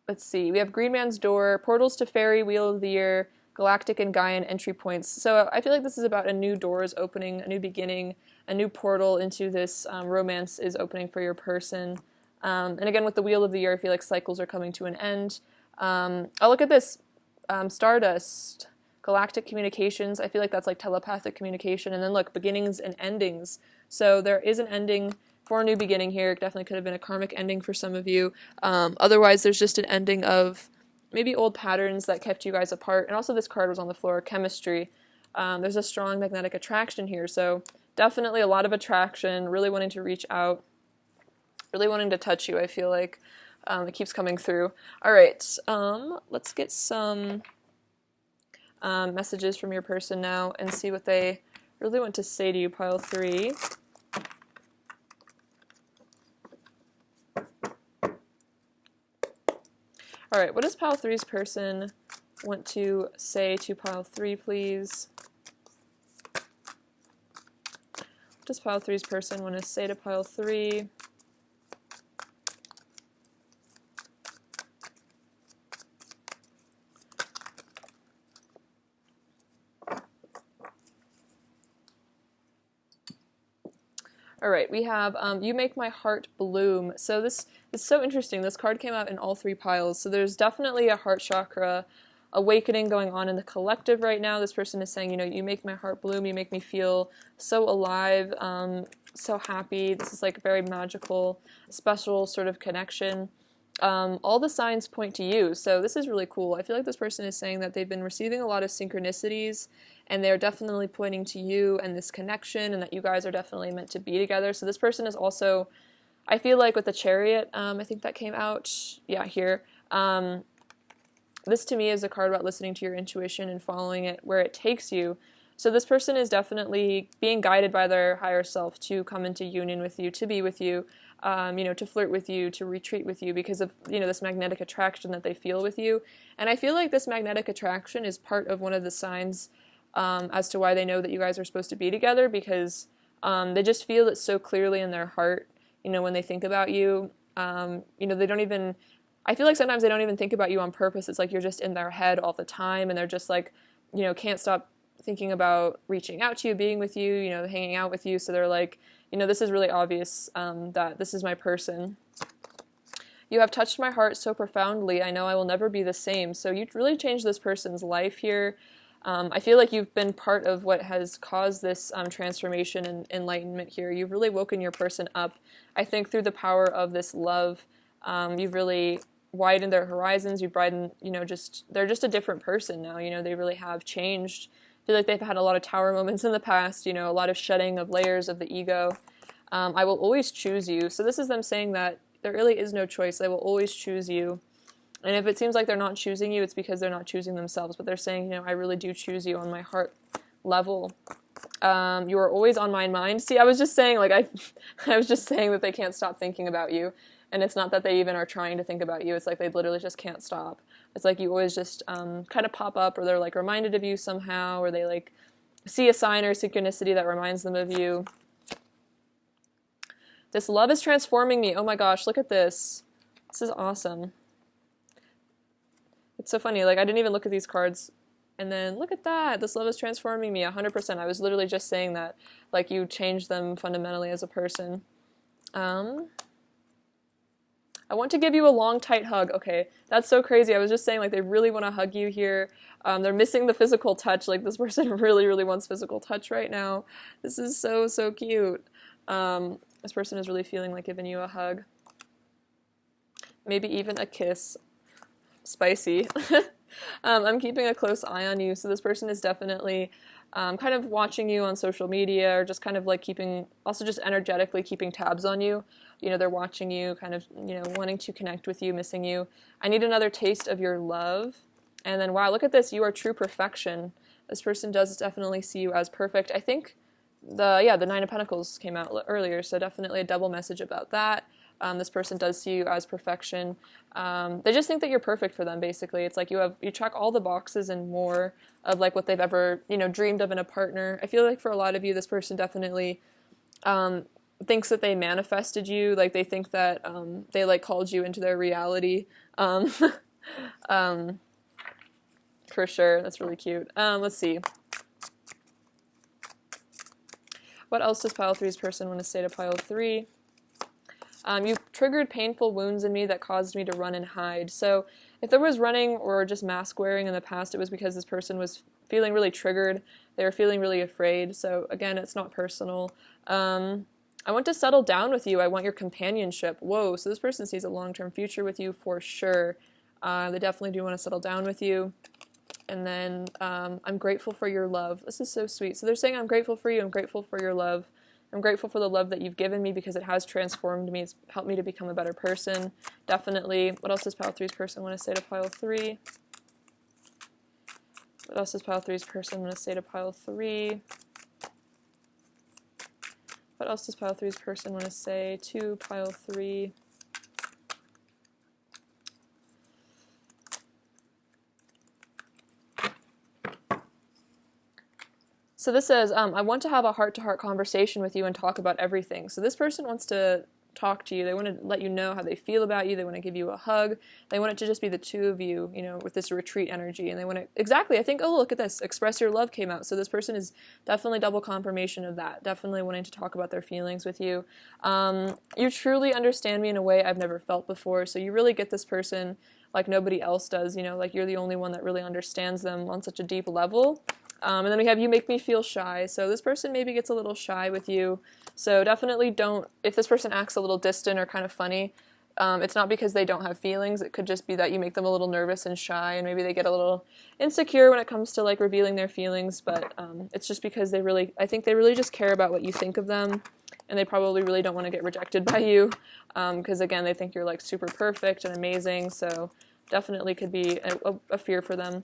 [SPEAKER 1] Let's see. We have Green Man's Door, Portals to Fairy, Wheel of the Year, Galactic and Gaian entry points. So I feel like this is about a new door is opening, a new beginning, a new portal into this romance is opening for your person. And again, with the Wheel of the Year, I feel like cycles are coming to an end. Oh, look at this. Stardust, Galactic Communications. I feel like that's like telepathic communication. And then look, beginnings and endings. So there is an ending for a new beginning here. It definitely could have been a karmic ending for some of you. Otherwise, there's just an ending of maybe old patterns that kept you guys apart. And also this card was on the floor, chemistry. There's a strong magnetic attraction here. So definitely a lot of attraction, really wanting to reach out, really wanting to touch you, I feel like. It keeps coming through. All right, let's get some messages from your person now and see what they really want to say to you, pile 3. All right, what does pile 3's person want to say to pile 3, please? What does pile 3's person want to say to pile 3? All right, we have You Make My Heart Bloom. So this is so interesting. This card came out in all three piles. So there's definitely a heart chakra awakening going on in the collective right now. This person is saying, you make my heart bloom. You make me feel so alive, so happy. This is like a very magical, special sort of connection. All the signs point to you. So this is really cool. I feel like this person is saying that they've been receiving a lot of synchronicities, and they're definitely pointing to you and this connection, and that you guys are definitely meant to be together. So this person is also, I feel like with the Chariot, I think that came out, yeah, here. This to me is a card about listening to your intuition and following it where it takes you. So this person is definitely being guided by their higher self to come into union with you, to be with you, to flirt with you, to retreat with you because of, this magnetic attraction that they feel with you. And I feel like this magnetic attraction is part of one of the signs as to why they know that you guys are supposed to be together, because they just feel it so clearly in their heart, when they think about you. They don't even, I feel like sometimes they don't even think about you on purpose. It's like you're just in their head all the time, and they're just like, can't stop thinking about reaching out to you, being with you, hanging out with you. So they're like, this is really obvious that this is my person. You have touched my heart so profoundly. I know I will never be the same. So you really changed this person's life here. I feel like you've been part of what has caused this transformation and enlightenment here. You've really woken your person up. I think through the power of this love, you've really widened their horizons. You've widened, they're just a different person now. They really have changed. I feel like they've had a lot of tower moments in the past, a lot of shedding of layers of the ego. I will always choose you. So this is them saying that there really is no choice. They will always choose you. And if it seems like they're not choosing you, it's because they're not choosing themselves. But they're saying, I really do choose you on my heart level. You are always on my mind. See, I was just saying, I was just saying that they can't stop thinking about you. And it's not that they even are trying to think about you. It's like they literally just can't stop. It's like you always just kind of pop up, or they're like reminded of you somehow, or they like see a sign or a synchronicity that reminds them of you. This love is transforming me. Oh my gosh, look at this. This is awesome. It's so funny. I didn't even look at these cards. And then look at that. This love is transforming me 100%. I was literally just saying that. You changed them fundamentally as a person. I want to give you a long, tight hug. Okay, that's so crazy. I was just saying, they really want to hug you here. They're missing the physical touch. This person really, really wants physical touch right now. This is so, so cute. This person is really feeling like giving you a hug. Maybe even a kiss. Spicy. I'm keeping a close eye on you. So this person is definitely kind of watching you on social media, or just kind of keeping, also just energetically keeping tabs on you. They're watching you, kind of, wanting to connect with you, missing you. I need another taste of your love. And then, wow, look at this. You are true perfection. This person does definitely see you as perfect. I think the Nine of Pentacles came out earlier, so definitely a double message about that. This person does see you as perfection. They just think that you're perfect for them, basically. It's like you check all the boxes and more of what they've ever, dreamed of in a partner. I feel like for a lot of you, this person definitely thinks that they manifested you. They think that they called you into their reality. For sure. That's really cute. Let's see. What else does pile 3's person want to say to pile 3? You triggered painful wounds in me that caused me to run and hide. So if there was running or just mask wearing in the past, it was because this person was feeling really triggered. They were feeling really afraid. So again, it's not personal. I want to settle down with you. I want your companionship. Whoa, so this person sees a long-term future with you for sure. They definitely do want to settle down with you. And then I'm grateful for your love. This is so sweet. So they're saying, I'm grateful for you. I'm grateful for your love. I'm grateful for the love that you've given me because it has transformed me. It's helped me to become a better person. Definitely. What else does pile 3's person want to say to pile 3? What else does pile 3's person want to say to pile 3? What else does pile 3's person want to say to pile 3? So this says, I want to have a heart-to-heart conversation with you and talk about everything. So this person wants to talk to you. They want to let you know how they feel about you. They want to give you a hug. They want it to just be the two of you, with this retreat energy. And they want to, exactly, I think, oh, look at this, express your love came out. So this person is definitely double confirmation of that, definitely wanting to talk about their feelings with you. You truly understand me in a way I've never felt before. So you really get this person like nobody else does, like you're the only one that really understands them on such a deep level. And then we have you make me feel shy. So this person maybe gets a little shy with you. So definitely don't, if this person acts a little distant or kind of funny, it's not because they don't have feelings. It could just be that you make them a little nervous and shy, and maybe they get a little insecure when it comes to like revealing their feelings. But it's just because I think they really just care about what you think of them, and they probably really don't want to get rejected by you. Because again, they think you're like super perfect and amazing. So definitely could be a fear for them.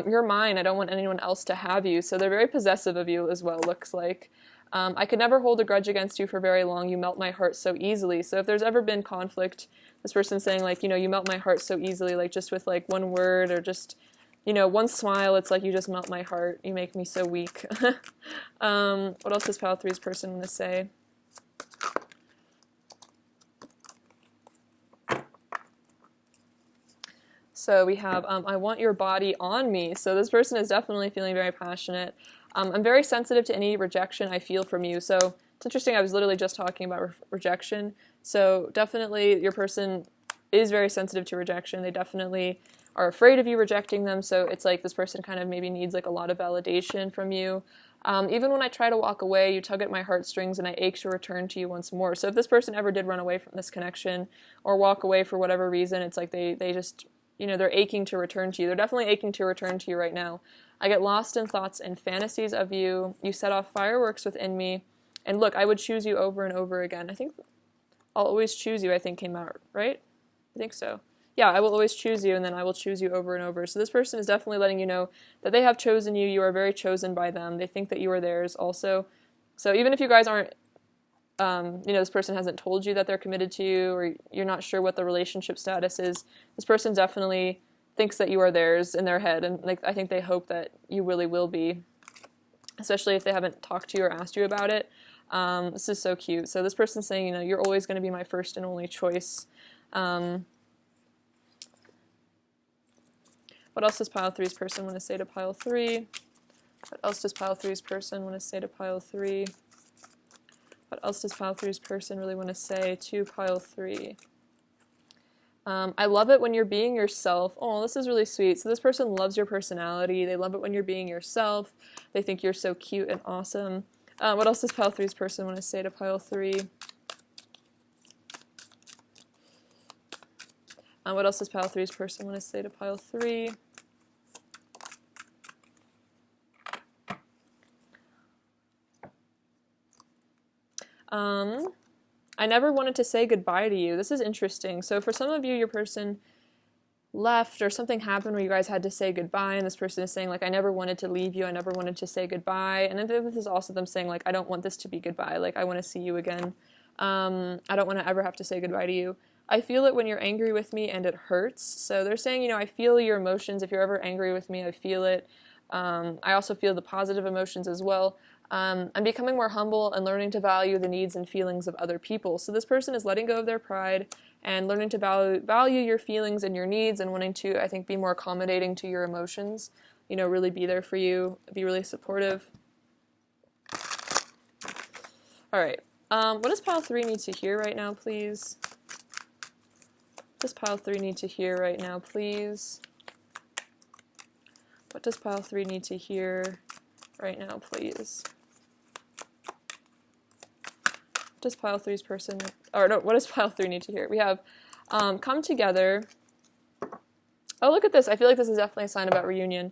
[SPEAKER 1] You're mine. I don't want anyone else to have you. So they're very possessive of you as well, looks like. I could never hold a grudge against you for very long. You melt my heart so easily. So if there's ever been conflict, this person's saying like, you melt my heart so easily, like just with like one word or just, one smile, it's like you just melt my heart. You make me so weak. What else does Pile 3's person want to say? So we have, I want your body on me. So this person is definitely feeling very passionate. I'm very sensitive to any rejection I feel from you. So it's interesting, I was literally just talking about rejection. So definitely your person is very sensitive to rejection. They definitely are afraid of you rejecting them. So it's like this person kind of maybe needs like a lot of validation from you. Even when I try to walk away, you tug at my heartstrings and I ache to return to you once more. So if this person ever did run away from this connection or walk away for whatever reason, it's like they just, they're aching to return to you. They're definitely aching to return to you right now. I get lost in thoughts and fantasies of you. You set off fireworks within me. And look, I would choose you over and over again. I think I'll always choose you, I think came out, right? I think so. Yeah, I will always choose you, and then I will choose you over and over. So this person is definitely letting you know that they have chosen you. You are very chosen by them. They think that you are theirs also. So even if you guys aren't, this person hasn't told you that they're committed to you, or you're not sure what the relationship status is, this person definitely thinks that you are theirs in their head, and like I think they hope that you really will be, especially if they haven't talked to you or asked you about it. This is so cute. So this person's saying, you're always going to be my first and only choice. What else does Pile 3's person want to say to Pile 3? What else does Pile 3's person want to say to Pile 3? What else does Pile 3's person really want to say to Pile 3? I love it when you're being yourself. Oh, this is really sweet. So this person loves your personality. They love it when you're being yourself. They think you're so cute and awesome. What else does Pile 3's person want to say to Pile 3? What else does Pile 3's person want to say to Pile 3? I never wanted to say goodbye to you. This is interesting. So for some of you, your person left or something happened where you guys had to say goodbye, and this person is saying, like, I never wanted to leave you. I never wanted to say goodbye. And then this is also them saying, like, I don't want this to be goodbye. Like, I want to see you again. I don't want to ever have to say goodbye to you. I feel it when you're angry with me and it hurts. So they're saying, I feel your emotions. If you're ever angry with me, I feel it. I also feel the positive emotions as well. I'm becoming more humble and learning to value the needs and feelings of other people. So this person is letting go of their pride and learning to value your feelings and your needs, and wanting to, I think, be more accommodating to your emotions. Really be there for you, be really supportive. All right. What does Pile 3 need to hear right now, please? What does Pile 3 need to hear right now, please? What does Pile 3 need to hear right now, please? What does Pile 3's person, or no, what does Pile 3 need to hear? We have come together. Oh, look at this. I feel like this is definitely a sign about reunion.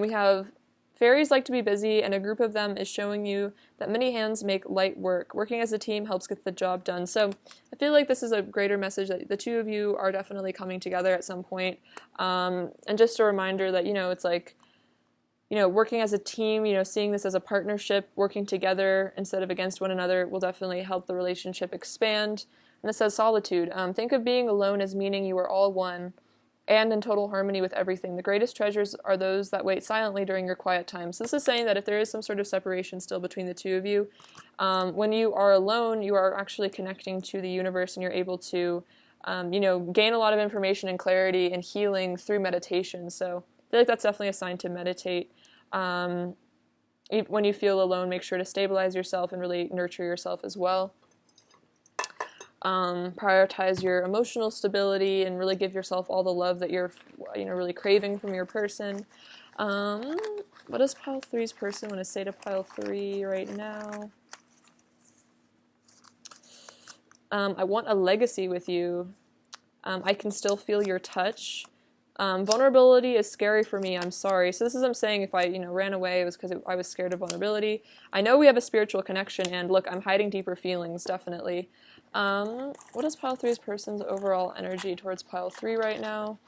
[SPEAKER 1] We have fairies like to be busy, and a group of them is showing you that many hands make light work. Working as a team helps get the job done. So I feel like this is a greater message that the two of you are definitely coming together at some point. And just a reminder that, it's like, working as a team, seeing this as a partnership, working together instead of against one another will definitely help the relationship expand. And this says solitude. Think of being alone as meaning you are all one. and in total harmony with everything. The greatest treasures are those that wait silently during your quiet time. So this is saying that if there is some sort of separation still between the two of you, when you are alone, you are actually connecting to the universe, and you're able to, gain a lot of information and clarity and healing through meditation. So I feel like that's definitely a sign to meditate. When you feel alone, make sure to stabilize yourself and really nurture yourself as well. Prioritize your emotional stability and really give yourself all the love that you're, really craving from your person. What does pile 3's person want to say to pile 3 right now? I want a legacy with you. I can still feel your touch. Vulnerability is scary for me. I'm sorry. So this is I'm saying if I, ran away, it was because I was scared of vulnerability. I know we have a spiritual connection, and look, I'm hiding deeper feelings, definitely. What is pile 3's person's overall energy towards pile 3 right now?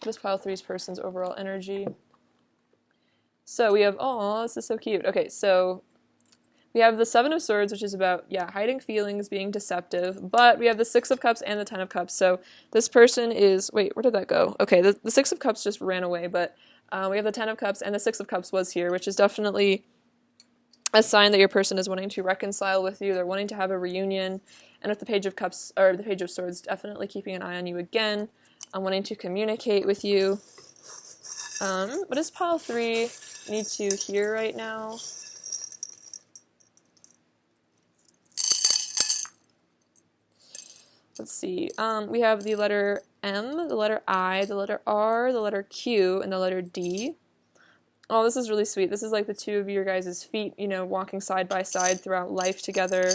[SPEAKER 1] What is pile 3's person's overall energy? So we have, oh, this is so cute. Okay, so we have the 7 of Swords, which is about, hiding feelings, being deceptive, but we have the 6 of Cups and the 10 of Cups. So this person is, wait, where did that go? Okay, the 6 of Cups just ran away, but we have the 10 of Cups and the 6 of Cups was here, which is definitely a sign that your person is wanting to reconcile with you. They're wanting to have a reunion. And with the Page of Cups, or the Page of Swords, definitely keeping an eye on you again. I'm wanting to communicate with you. What does pile 3 need to hear right now? Let's see. We have the letter M, the letter I, the letter R, the letter Q, and the letter D. Oh, this is really sweet. This is like the two of your guys' feet, walking side by side throughout life together.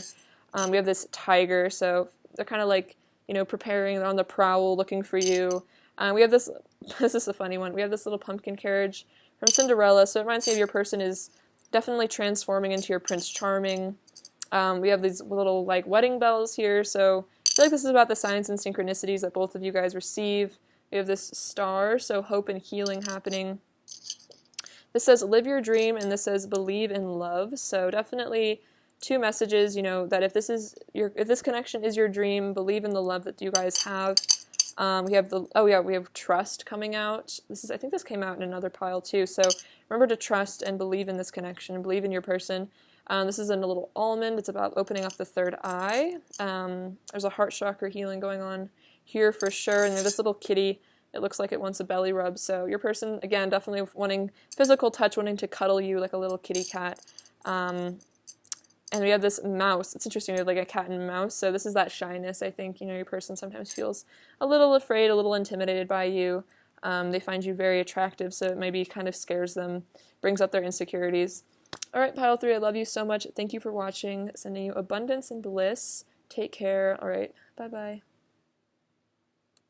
[SPEAKER 1] We have this tiger, so they're kind of like, preparing, they're on the prowl looking for you. We have this, this is a funny one, we have this little pumpkin carriage from Cinderella, so it reminds me of your person is definitely transforming into your Prince Charming. We have these little, wedding bells here, so I feel like this is about the signs and synchronicities that both of you guys receive. We have this star, so hope and healing happening. This says live your dream, and this says believe in love, so definitely two messages, that if this connection is your dream, believe in the love that you guys have. We have we have trust coming out. I think this came out in another pile too. So remember to trust and believe in this connection, believe in your person. This is in a little almond. It's about opening up the third eye. There's a heart chakra healing going on here for sure. And this little kitty, it looks like it wants a belly rub. So your person, again, definitely wanting physical touch, wanting to cuddle you like a little kitty cat. And we have this mouse. It's interesting, we have like a cat and mouse. So this is that shyness, I think. Your person sometimes feels a little afraid, a little intimidated by you. They find you very attractive, so it maybe kind of scares them, brings up their insecurities. All right, pile 3, I love you so much. Thank you for watching. Sending you abundance and bliss. Take care. All right, bye-bye.